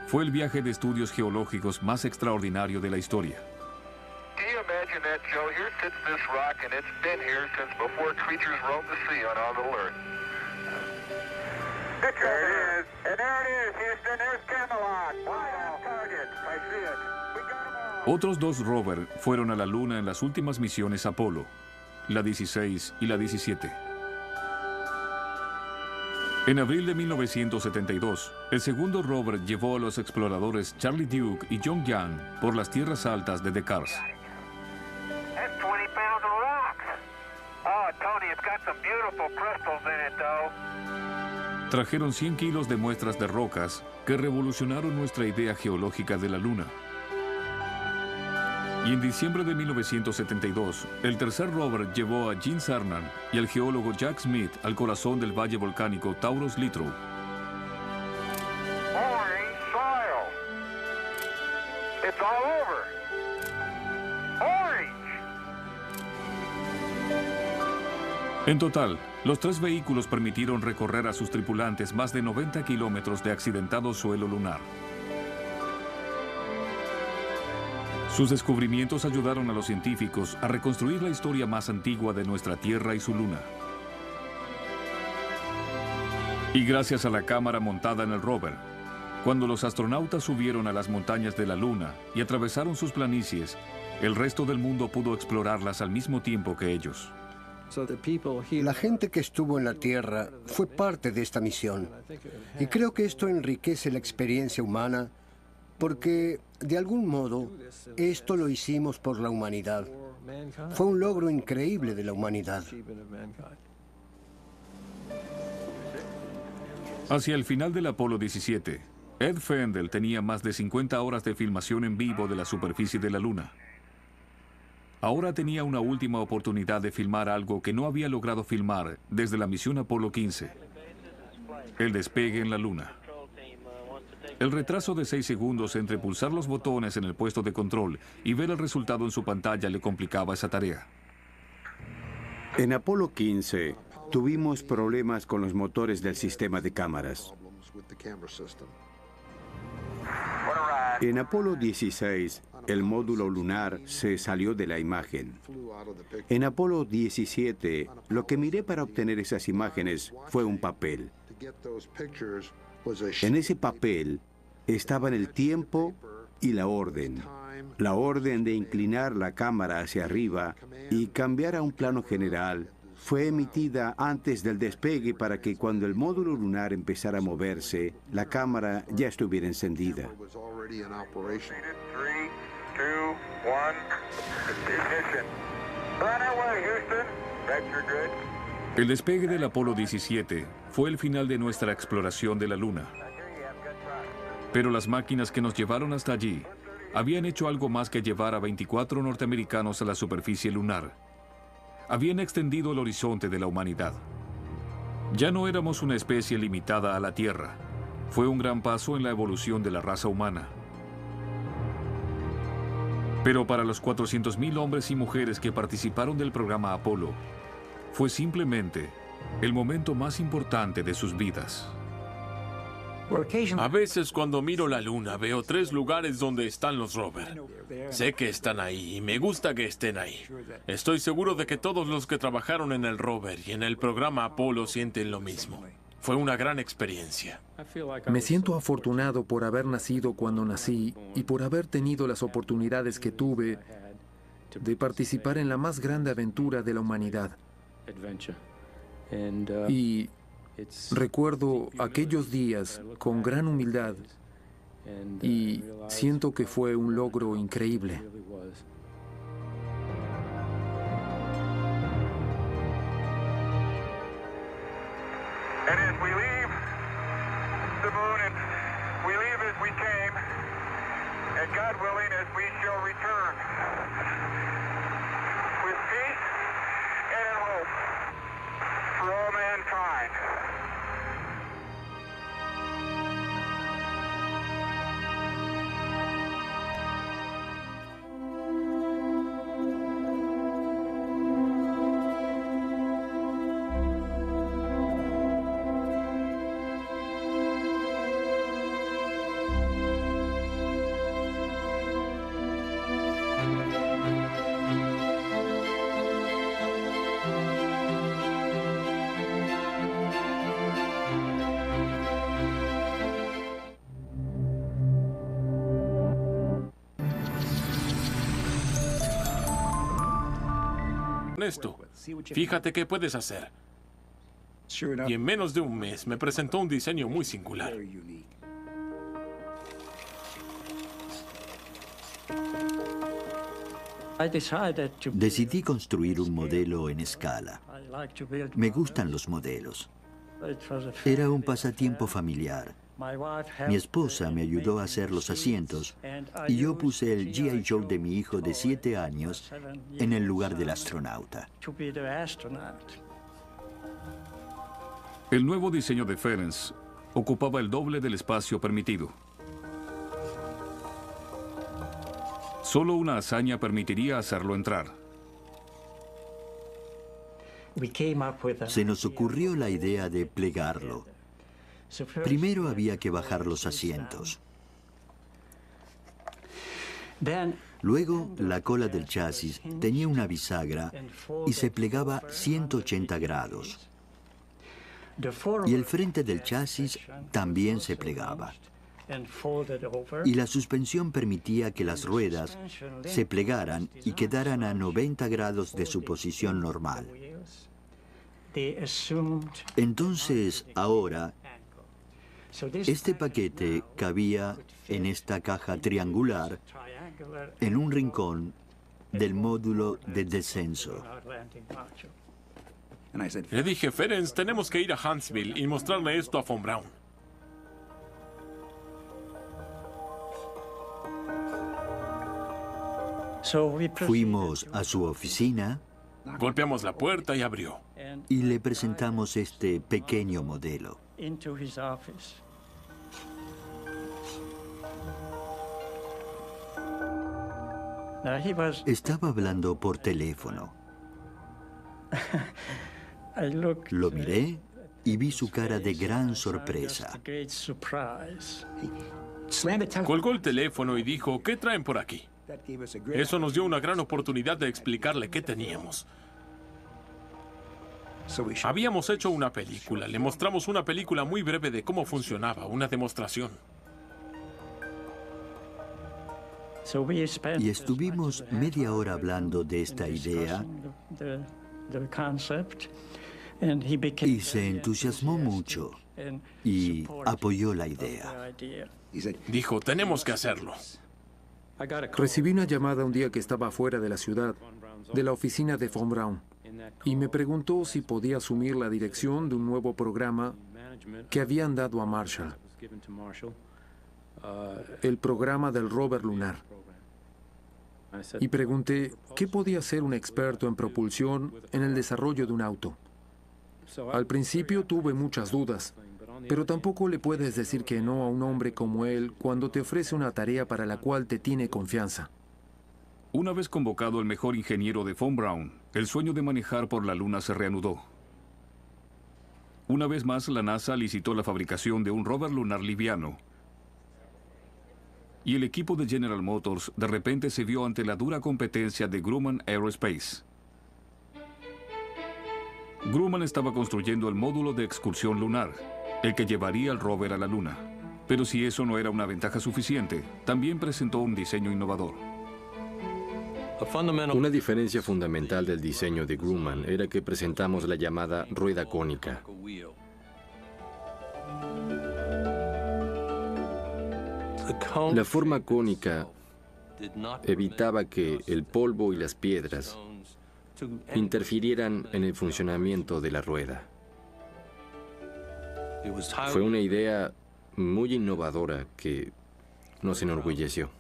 [SPEAKER 3] Fue el viaje de estudios geológicos más extraordinario de la historia.
[SPEAKER 2] Imagine that, Joe. Here sits this rock, and it's been here since before creatures roamed the sea on our little Earth. There it is. And there it is, Houston. There's Camelot. Right on target. I see it. We got them all.
[SPEAKER 3] Otros 2 rovers fueron a la Luna en las últimas misiones Apolo, la 16 y la 17. En abril de 1972, el segundo rover llevó a los exploradores Charlie Duke y John Young por las tierras altas de Descartes.
[SPEAKER 2] That's 20 pounds of rock. Oh, Tony, it's got some beautiful crystals in it, though.
[SPEAKER 3] Trajeron 100 kilos de muestras de rocas que revolucionaron nuestra idea geológica de la Luna. Y en diciembre de 1972, el tercer rover llevó a Gene Cernan y al geólogo Jack Smith al corazón del valle volcánico Taurus Littrow.
[SPEAKER 2] Orange soil. It's all over. Orange.
[SPEAKER 3] En total, los 3 vehículos permitieron recorrer a sus tripulantes más de 90 kilómetros de accidentado suelo lunar. Sus descubrimientos ayudaron a los científicos a reconstruir la historia más antigua de nuestra Tierra y su Luna. Y gracias a la cámara montada en el rover, cuando los astronautas subieron a las montañas de la Luna y atravesaron sus planicies, el resto del mundo pudo explorarlas al mismo tiempo que ellos.
[SPEAKER 4] La gente que estuvo en la Tierra fue parte de esta misión. Y creo que esto enriquece la experiencia humana porque, de algún modo, esto lo hicimos por la humanidad. Fue un logro increíble de la humanidad.
[SPEAKER 3] Hacia el final del Apolo 17, Ed Fendel tenía más de 50 horas de filmación en vivo de la superficie de la Luna. Ahora tenía una última oportunidad de filmar algo que no había logrado filmar desde la misión Apolo 15, el despegue en la Luna. El retraso de 6 segundos entre pulsar los botones en el puesto de control y ver el resultado en su pantalla le complicaba esa tarea.
[SPEAKER 9] En Apolo 15 tuvimos problemas con los motores del sistema de cámaras. En Apolo 16, el módulo lunar se salió de la imagen. En Apolo 17, lo que miré para obtener esas imágenes fue un papel. En ese papel estaban el tiempo y la orden. La orden de inclinar la cámara hacia arriba y cambiar a un plano general fue emitida antes del despegue para que cuando el módulo lunar empezara a moverse, la cámara ya estuviera encendida.
[SPEAKER 15] already in operation.
[SPEAKER 2] 3, 2, 1, ignition. Run away, Houston. Vector good.
[SPEAKER 3] El despegue del Apolo 17 fue el final de nuestra exploración de la Luna. Pero las máquinas que nos llevaron hasta allí habían hecho algo más que llevar a 24 norteamericanos a la superficie lunar. Habían extendido el horizonte de la humanidad. Ya no éramos una especie limitada a la Tierra. Fue un gran paso en la evolución de la raza humana. Pero para los 400,000 hombres y mujeres que participaron del programa Apolo, fue simplemente el momento más importante de sus vidas.
[SPEAKER 6] A veces cuando miro la luna veo 3 lugares donde están los rovers. Sé que están ahí y me gusta que estén ahí. Estoy seguro de que todos los que trabajaron en el rover y en el programa Apolo sienten lo mismo. Fue una gran experiencia.
[SPEAKER 11] Me siento afortunado por haber nacido cuando nací y por haber tenido las oportunidades que tuve de participar en la más grande aventura de la humanidad. Y recuerdo aquellos días con gran humildad y siento que fue un logro increíble.
[SPEAKER 2] And as we leave the moon, and we leave as we came, and God willing, as we shall return, with peace and in hope for all mankind.
[SPEAKER 6] Esto, fíjate qué puedes hacer. Y en menos de un mes me presentó un diseño muy singular.
[SPEAKER 8] Decidí construir un modelo en escala. Me gustan los modelos. Era un pasatiempo familiar. Mi esposa me ayudó a hacer los asientos y yo puse el G.I. Joe de mi hijo de 7 años en el lugar del astronauta.
[SPEAKER 3] El nuevo diseño de Ferenc ocupaba el doble del espacio permitido. Solo una hazaña permitiría hacerlo entrar.
[SPEAKER 8] Se nos ocurrió la idea de plegarlo. Primero había que bajar los asientos. Luego, la cola del chasis tenía una bisagra y se plegaba 180 grados. Y el frente del chasis también se plegaba. Y la suspensión permitía que las ruedas se plegaran y quedaran a 90 grados de su posición normal. Entonces, ahora, este paquete cabía en esta caja triangular en un rincón del módulo de descenso.
[SPEAKER 6] Le dije, Ferenc, tenemos que ir a Huntsville y mostrarle esto a Von Braun.
[SPEAKER 8] Fuimos a su oficina.
[SPEAKER 6] Golpeamos la puerta y abrió.
[SPEAKER 8] Y le presentamos este pequeño modelo. Estaba hablando por teléfono. Lo miré y vi su cara de gran sorpresa.
[SPEAKER 6] Colgó el teléfono y dijo, ¿qué traen por aquí? Eso nos dio una gran oportunidad de explicarle qué teníamos. Habíamos hecho una película, le mostramos una película muy breve de cómo funcionaba, una demostración.
[SPEAKER 8] Y estuvimos media hora hablando de esta idea Y se entusiasmó mucho y apoyó la idea.
[SPEAKER 6] Dijo, tenemos que hacerlo.
[SPEAKER 11] Recibí una llamada un día que estaba fuera de la ciudad, de la oficina de Von Braun, y me preguntó si podía asumir la dirección de un nuevo programa que habían dado a Marshall, el programa del rover lunar. Y pregunté qué podía hacer un experto en propulsión en el desarrollo de un auto. Al principio tuve muchas dudas, pero tampoco le puedes decir que no a un hombre como él cuando te ofrece una tarea para la cual te tiene confianza.
[SPEAKER 3] Una vez convocado el mejor ingeniero de Von Braun, el sueño de manejar por la Luna se reanudó. Una vez más, la NASA licitó la fabricación de un rover lunar liviano. Y el equipo de General Motors de repente se vio ante la dura competencia de Grumman Aerospace. Grumman estaba construyendo el módulo de excursión lunar, el que llevaría el rover a la Luna. Pero si eso no era una ventaja suficiente, también presentó un diseño innovador.
[SPEAKER 12] Una diferencia fundamental del diseño de Grumman era que presentamos la llamada rueda cónica. La forma cónica evitaba que el polvo y las piedras interfirieran en el funcionamiento de la rueda. Fue una idea muy innovadora que nos enorgulleció.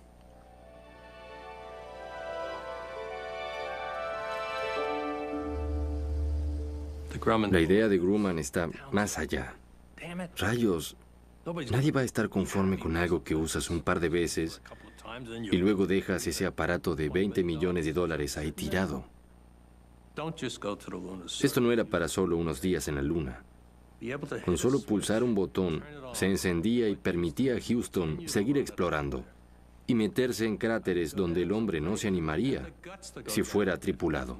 [SPEAKER 12] La idea de Grumman está más allá. Rayos, nadie va a estar conforme con algo que usas un par de veces y luego dejas ese aparato de $20 millones ahí tirado. Esto no era para solo unos días en la Luna. Con solo pulsar un botón, se encendía y permitía a Houston seguir explorando y meterse en cráteres donde el hombre no se animaría si fuera tripulado.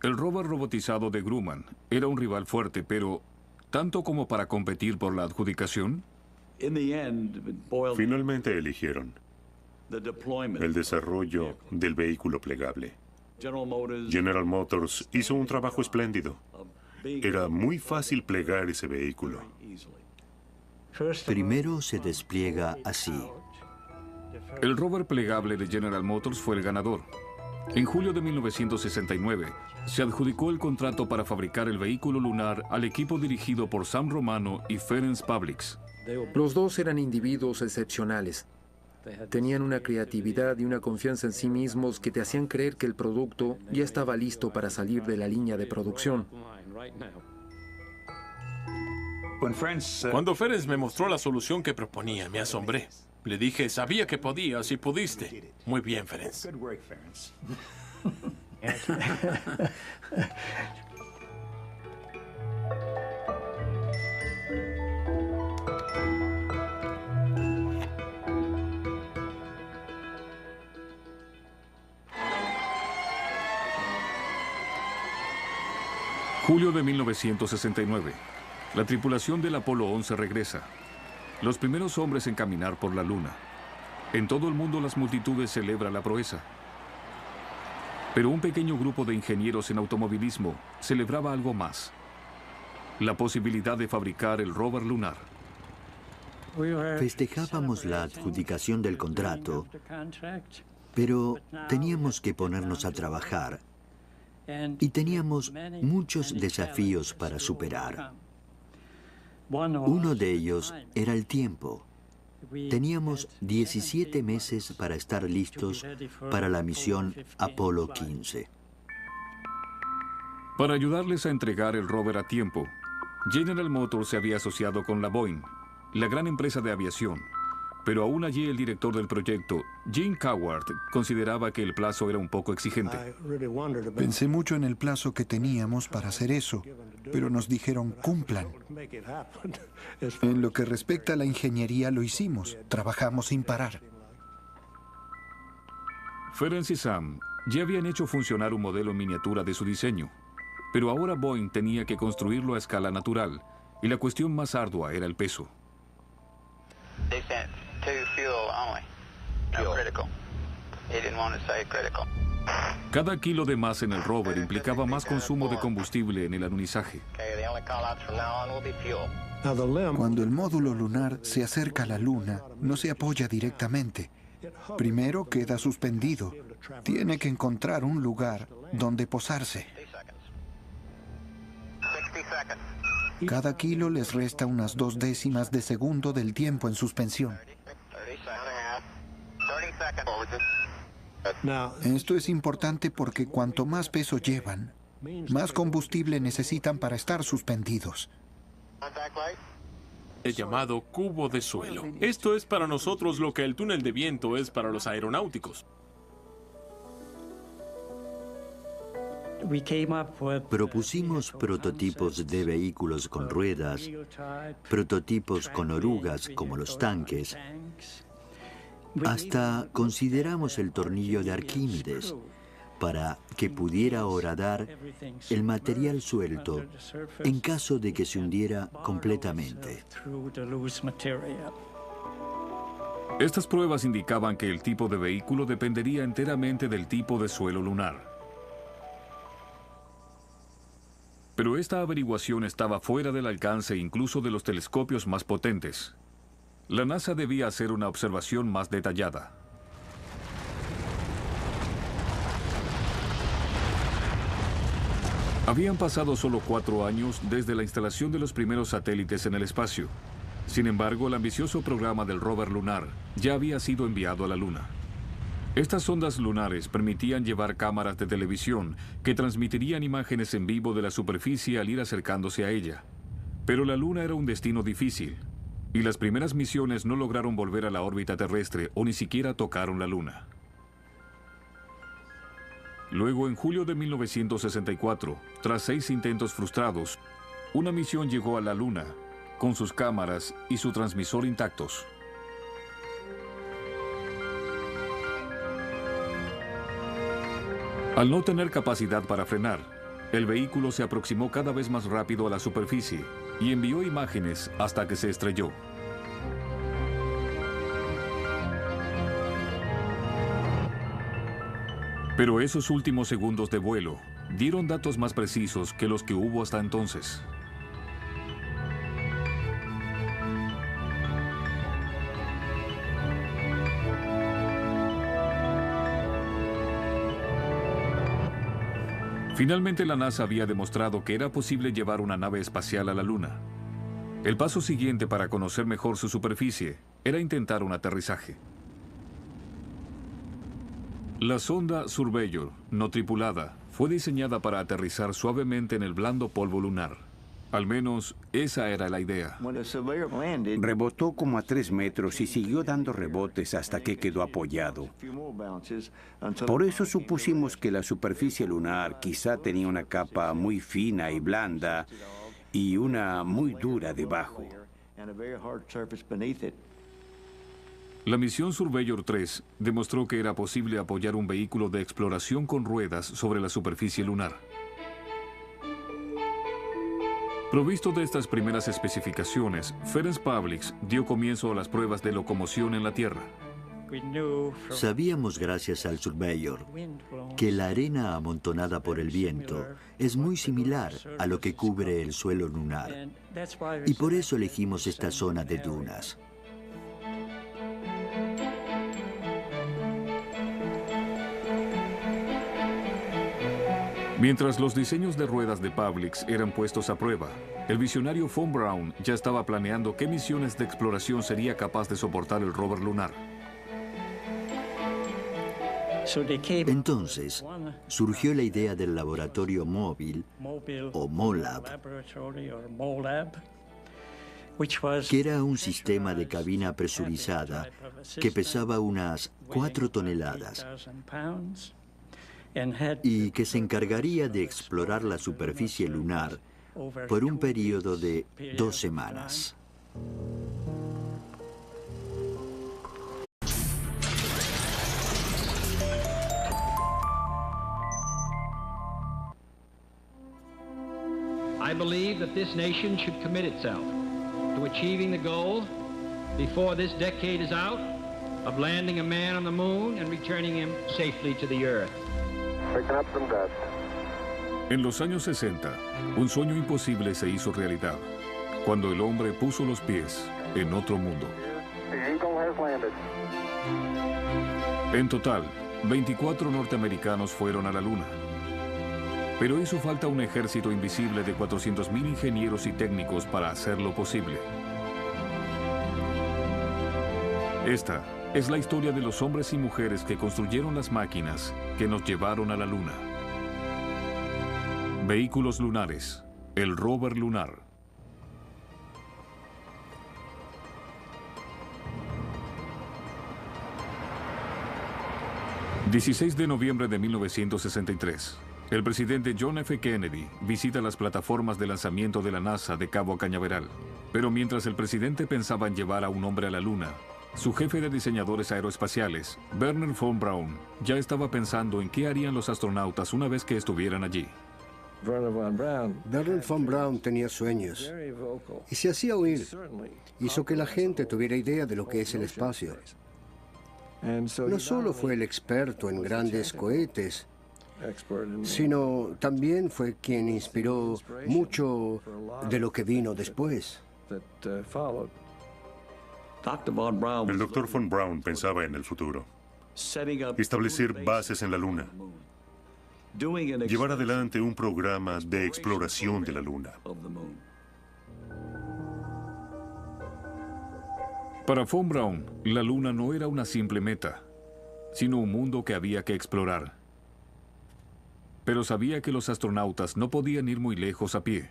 [SPEAKER 3] El rover robotizado de Grumman era un rival fuerte, pero ¿tanto como para competir por la adjudicación?
[SPEAKER 5] Finalmente eligieron el desarrollo del vehículo plegable. General Motors hizo un trabajo espléndido. Era muy fácil plegar ese vehículo.
[SPEAKER 8] Primero se despliega así.
[SPEAKER 3] El rover plegable de General Motors fue el ganador. En julio de 1969, se adjudicó el contrato para fabricar el vehículo lunar al equipo dirigido por Sam Romano y Ferenc Pavliks.
[SPEAKER 11] Los dos eran individuos excepcionales. Tenían una creatividad y una confianza en sí mismos que te hacían creer que el producto ya estaba listo para salir de la línea de producción.
[SPEAKER 6] Cuando Ferenc me mostró la solución que proponía, me asombré. Le dije, sabía que podías y pudiste. Muy bien, Ferenc.
[SPEAKER 3] Julio de 1969. La tripulación del Apolo 11 regresa. Los primeros hombres en caminar por la Luna. En todo el mundo las multitudes celebran la proeza. Pero un pequeño grupo de ingenieros en automovilismo celebraba algo más. La posibilidad de fabricar el rover lunar.
[SPEAKER 8] Festejábamos la adjudicación del contrato, pero teníamos que ponernos a trabajar y teníamos muchos desafíos para superar. Uno de ellos era el tiempo. Teníamos 17 meses para estar listos para la misión Apolo 15.
[SPEAKER 3] Para ayudarles a entregar el rover a tiempo, General Motors se había asociado con la Boeing, la gran empresa de aviación. Pero aún allí el director del proyecto, Jim Coward, consideraba que el plazo era un poco exigente.
[SPEAKER 13] Pensé mucho en el plazo que teníamos para hacer eso, pero nos dijeron cumplan. En lo que respecta a la ingeniería lo hicimos, trabajamos sin parar.
[SPEAKER 3] Ferenc y Sam ya habían hecho funcionar un modelo en miniatura de su diseño, pero ahora Boeing tenía que construirlo a escala natural, y la cuestión más ardua era el peso.
[SPEAKER 15] They sent 2 fuel only, no critical. He didn't want to say critical.
[SPEAKER 3] Cada kilo de más en el rover implicaba más consumo de combustible en el alunizaje.
[SPEAKER 13] Cuando el módulo lunar se acerca a la Luna, no se apoya directamente. Primero queda suspendido. Tiene que encontrar un lugar donde posarse. Cada kilo les resta unas 0.2 de segundo del tiempo en suspensión. Esto es importante porque cuanto más peso llevan, más combustible necesitan para estar suspendidos.
[SPEAKER 6] El llamado cubo de suelo. Esto es para nosotros lo que el túnel de viento es para los aeronáuticos.
[SPEAKER 8] Propusimos prototipos de vehículos con ruedas, prototipos con orugas como los tanques. Hasta consideramos el tornillo de Arquímedes para que pudiera horadar el material suelto en caso de que se hundiera completamente.
[SPEAKER 3] Estas pruebas indicaban que el tipo de vehículo dependería enteramente del tipo de suelo lunar. Pero esta averiguación estaba fuera del alcance incluso de los telescopios más potentes. La NASA debía hacer una observación más detallada. Habían pasado solo 4 años desde la instalación de los primeros satélites en el espacio. Sin embargo, el ambicioso programa del rover lunar ya había sido enviado a la Luna. Estas sondas lunares permitían llevar cámaras de televisión que transmitirían imágenes en vivo de la superficie al ir acercándose a ella. Pero la Luna era un destino difícil, y las primeras misiones no lograron volver a la órbita terrestre o ni siquiera tocaron la Luna. Luego, en julio de 1964, tras 6 intentos frustrados, una misión llegó a la Luna, con sus cámaras y su transmisor intactos. Al no tener capacidad para frenar, el vehículo se aproximó cada vez más rápido a la superficie y envió imágenes hasta que se estrelló. Pero esos últimos segundos de vuelo dieron datos más precisos que los que hubo hasta entonces. Finalmente la NASA había demostrado que era posible llevar una nave espacial a la Luna. El paso siguiente para conocer mejor su superficie era intentar un aterrizaje. La sonda Surveyor, no tripulada, fue diseñada para aterrizar suavemente en el blando polvo lunar. Al menos, esa era la idea.
[SPEAKER 9] Rebotó como a 3 metros y siguió dando rebotes hasta que quedó apoyado. Por eso supusimos que la superficie lunar quizá tenía una capa muy fina y blanda y una muy dura debajo.
[SPEAKER 3] La misión Surveyor 3 demostró que era posible apoyar un vehículo de exploración con ruedas sobre la superficie lunar. Provisto de estas primeras especificaciones, Ferenc Pavliks dio comienzo a las pruebas de locomoción en la Tierra.
[SPEAKER 8] Sabíamos, gracias al Surveyor, que la arena amontonada por el viento es muy similar a lo que cubre el suelo lunar, y por eso elegimos esta zona de dunas.
[SPEAKER 3] Mientras los diseños de ruedas de Pavliks eran puestos a prueba, el visionario Von Braun ya estaba planeando qué misiones de exploración sería capaz de soportar el rover lunar.
[SPEAKER 8] Entonces, surgió la idea del laboratorio móvil, o MOLAB, que era un sistema de cabina presurizada que pesaba unas 4 toneladas y que se encargaría de explorar la superficie lunar por un periodo de 2 semanas.
[SPEAKER 1] I believe that this nation should commit itself to achieving the goal before this decade is out of landing a man on the moon and returning him safely to the earth.
[SPEAKER 3] En los años 60, un sueño imposible se hizo realidad, cuando el hombre puso los pies en otro mundo. En total, 24 norteamericanos fueron a la Luna. Pero hizo falta un ejército invisible de 400,000 ingenieros y técnicos para hacerlo posible. Esta es la historia de los hombres y mujeres que construyeron las máquinas que nos llevaron a la Luna. Vehículos lunares, el rover lunar. ...16 de noviembre de 1963... el presidente John F. Kennedy visita las plataformas de lanzamiento de la NASA de Cabo Cañaveral. Pero mientras el presidente pensaba en llevar a un hombre a la Luna, su jefe de diseñadores aeroespaciales, Wernher von Braun, ya estaba pensando en qué harían los astronautas una vez que estuvieran allí.
[SPEAKER 4] Wernher von Braun tenía sueños y se hacía oír. Hizo que la gente tuviera idea de lo que es el espacio. No solo fue el experto en grandes cohetes, sino también fue quien inspiró mucho de lo que vino después.
[SPEAKER 5] El Dr. von Braun pensaba en el futuro. Establecer bases en la Luna. Llevar adelante un programa de exploración de la Luna.
[SPEAKER 3] Para von Braun, la Luna no era una simple meta, sino un mundo que había que explorar. Pero sabía que los astronautas no podían ir muy lejos a pie.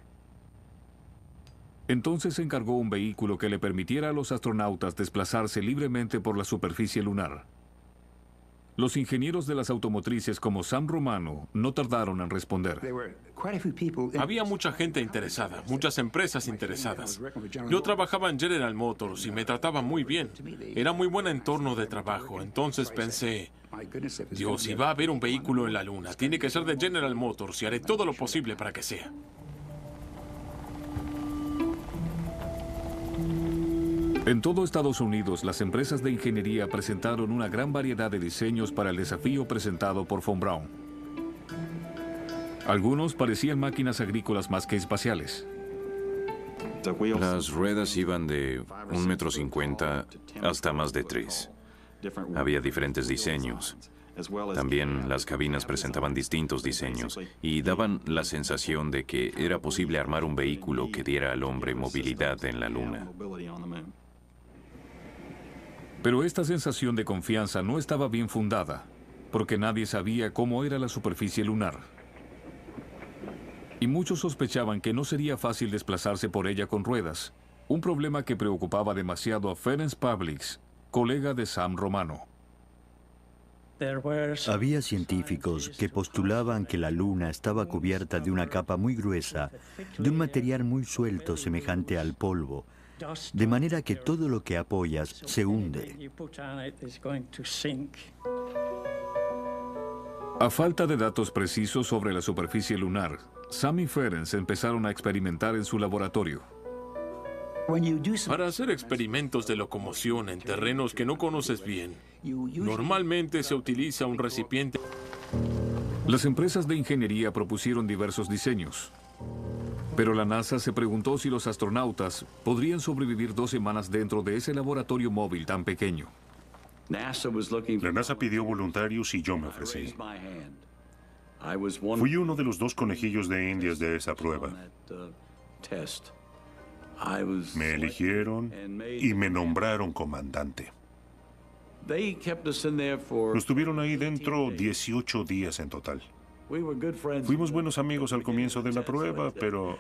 [SPEAKER 3] Entonces encargó un vehículo que le permitiera a los astronautas desplazarse libremente por la superficie lunar. Los ingenieros de las automotrices como Sam Romano no tardaron en responder.
[SPEAKER 6] Había mucha gente interesada, muchas empresas interesadas. Yo trabajaba en General Motors y me trataban muy bien. Era muy buen entorno de trabajo. Entonces pensé, Dios, si va a haber un vehículo en la Luna, tiene que ser de General Motors y haré todo lo posible para que sea.
[SPEAKER 3] En todo Estados Unidos, las empresas de ingeniería presentaron una gran variedad de diseños para el desafío presentado por von Braun. Algunos parecían máquinas agrícolas más que espaciales.
[SPEAKER 7] Las ruedas iban de 1,50 m hasta más de 3. Había diferentes diseños. También las cabinas presentaban distintos diseños y daban la sensación de que era posible armar un vehículo que diera al hombre movilidad en la Luna.
[SPEAKER 3] Pero esta sensación de confianza no estaba bien fundada, porque nadie sabía cómo era la superficie lunar. Y muchos sospechaban que no sería fácil desplazarse por ella con ruedas, un problema que preocupaba demasiado a Ferenc Pavlics, colega de Sam Romano.
[SPEAKER 8] Había científicos que postulaban que la Luna estaba cubierta de una capa muy gruesa, de un material muy suelto semejante al polvo, de manera que todo lo que apoyas se hunde.
[SPEAKER 3] A falta de datos precisos sobre la superficie lunar, Sam y Ferenc empezaron a experimentar en su laboratorio.
[SPEAKER 6] Para hacer experimentos de locomoción en terrenos que no conoces bien, normalmente se utiliza un recipiente.
[SPEAKER 3] Las empresas de ingeniería propusieron diversos diseños. Pero la NASA se preguntó si los astronautas podrían sobrevivir 2 semanas dentro de ese laboratorio móvil tan pequeño.
[SPEAKER 5] La NASA pidió voluntarios y yo me ofrecí. Fui uno de los 2 conejillos de indias de esa prueba. Me eligieron y me nombraron comandante. Nos tuvieron ahí dentro 18 días en total. Fuimos buenos amigos al comienzo de la prueba, pero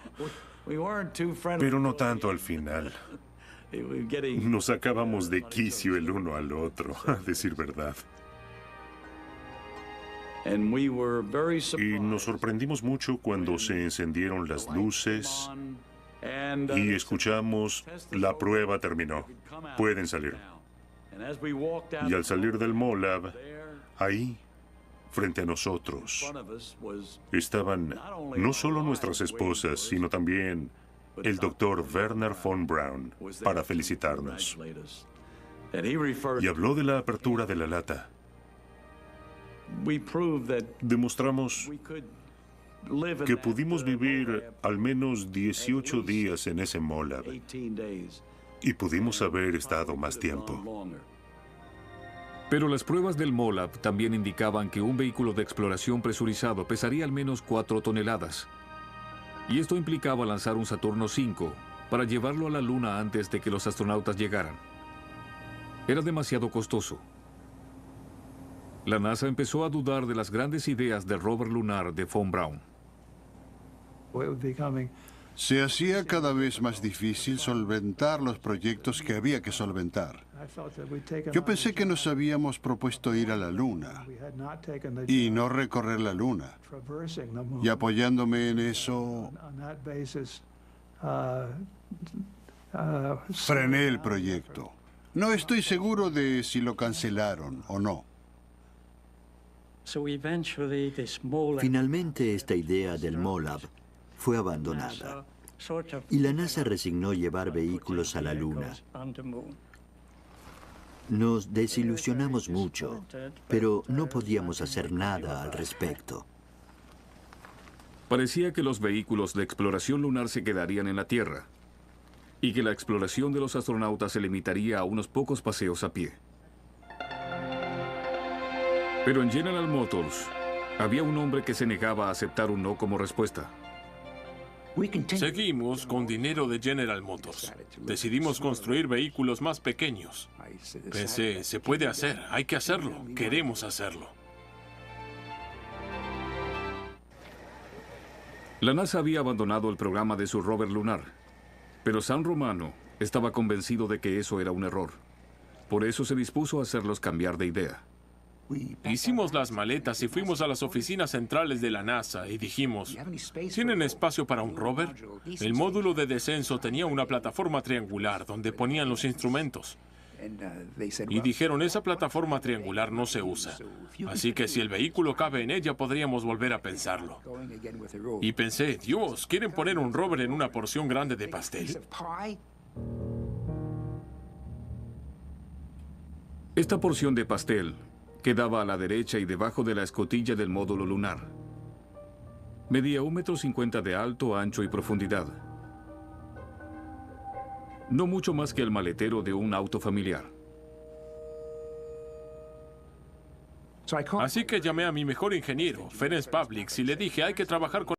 [SPEAKER 5] no tanto al final. Nos sacábamos de quicio el uno al otro, a decir verdad. Y nos sorprendimos mucho cuando se encendieron las luces y escuchamos, la prueba terminó. Pueden salir. Y al salir del MOLAB, ahí, frente a nosotros, estaban no solo nuestras esposas, sino también el Dr. Wernher von Braun para felicitarnos. Y habló de la apertura de la lata. Demostramos que pudimos vivir al menos 18 días en ese Mollab y pudimos haber estado más tiempo.
[SPEAKER 3] Pero las pruebas del Mollab también indicaban que un vehículo de exploración presurizado pesaría al menos 4 toneladas. Y esto implicaba lanzar un Saturno V para llevarlo a la Luna antes de que los astronautas llegaran. Era demasiado costoso. La NASA empezó a dudar de las grandes ideas del rover lunar de von Braun.
[SPEAKER 10] Se hacía cada vez más difícil solventar los proyectos que había que solventar. Yo pensé que nos habíamos propuesto ir a la Luna y no recorrer la Luna. Y apoyándome en eso, frené el proyecto. No estoy seguro de si lo cancelaron o no.
[SPEAKER 8] Finalmente, esta idea del Mollab fue abandonada y la NASA resignó llevar vehículos a la Luna. Nos desilusionamos mucho, pero no podíamos hacer nada al respecto.
[SPEAKER 3] Parecía que los vehículos de exploración lunar se quedarían en la Tierra y que la exploración de los astronautas se limitaría a unos pocos paseos a pie. Pero en General Motors había un hombre que se negaba a aceptar un no como respuesta.
[SPEAKER 6] Seguimos con dinero de General Motors. Decidimos construir vehículos más pequeños. Pensé, se puede hacer, hay que hacerlo, queremos hacerlo.
[SPEAKER 3] La NASA había abandonado el programa de su rover lunar, pero San Romano estaba convencido de que eso era un error. Por eso se dispuso a hacerlos cambiar de idea.
[SPEAKER 6] Hicimos las maletas y fuimos a las oficinas centrales de la NASA y dijimos, ¿tienen espacio para un rover? El módulo de descenso tenía una plataforma triangular donde ponían los instrumentos. Y dijeron, esa plataforma triangular no se usa. Así que si el vehículo cabe en ella, podríamos volver a pensarlo. Y pensé, Dios, ¿quieren poner un rover en una porción grande de pastel?
[SPEAKER 3] Esta porción de pastel quedaba a la derecha y debajo de la escotilla del módulo lunar. Medía 1,50 m de alto, ancho y profundidad. No mucho más que el maletero de un auto familiar.
[SPEAKER 6] Así que llamé a mi mejor ingeniero, Ferenc Pavlik, y le dije, hay que trabajar con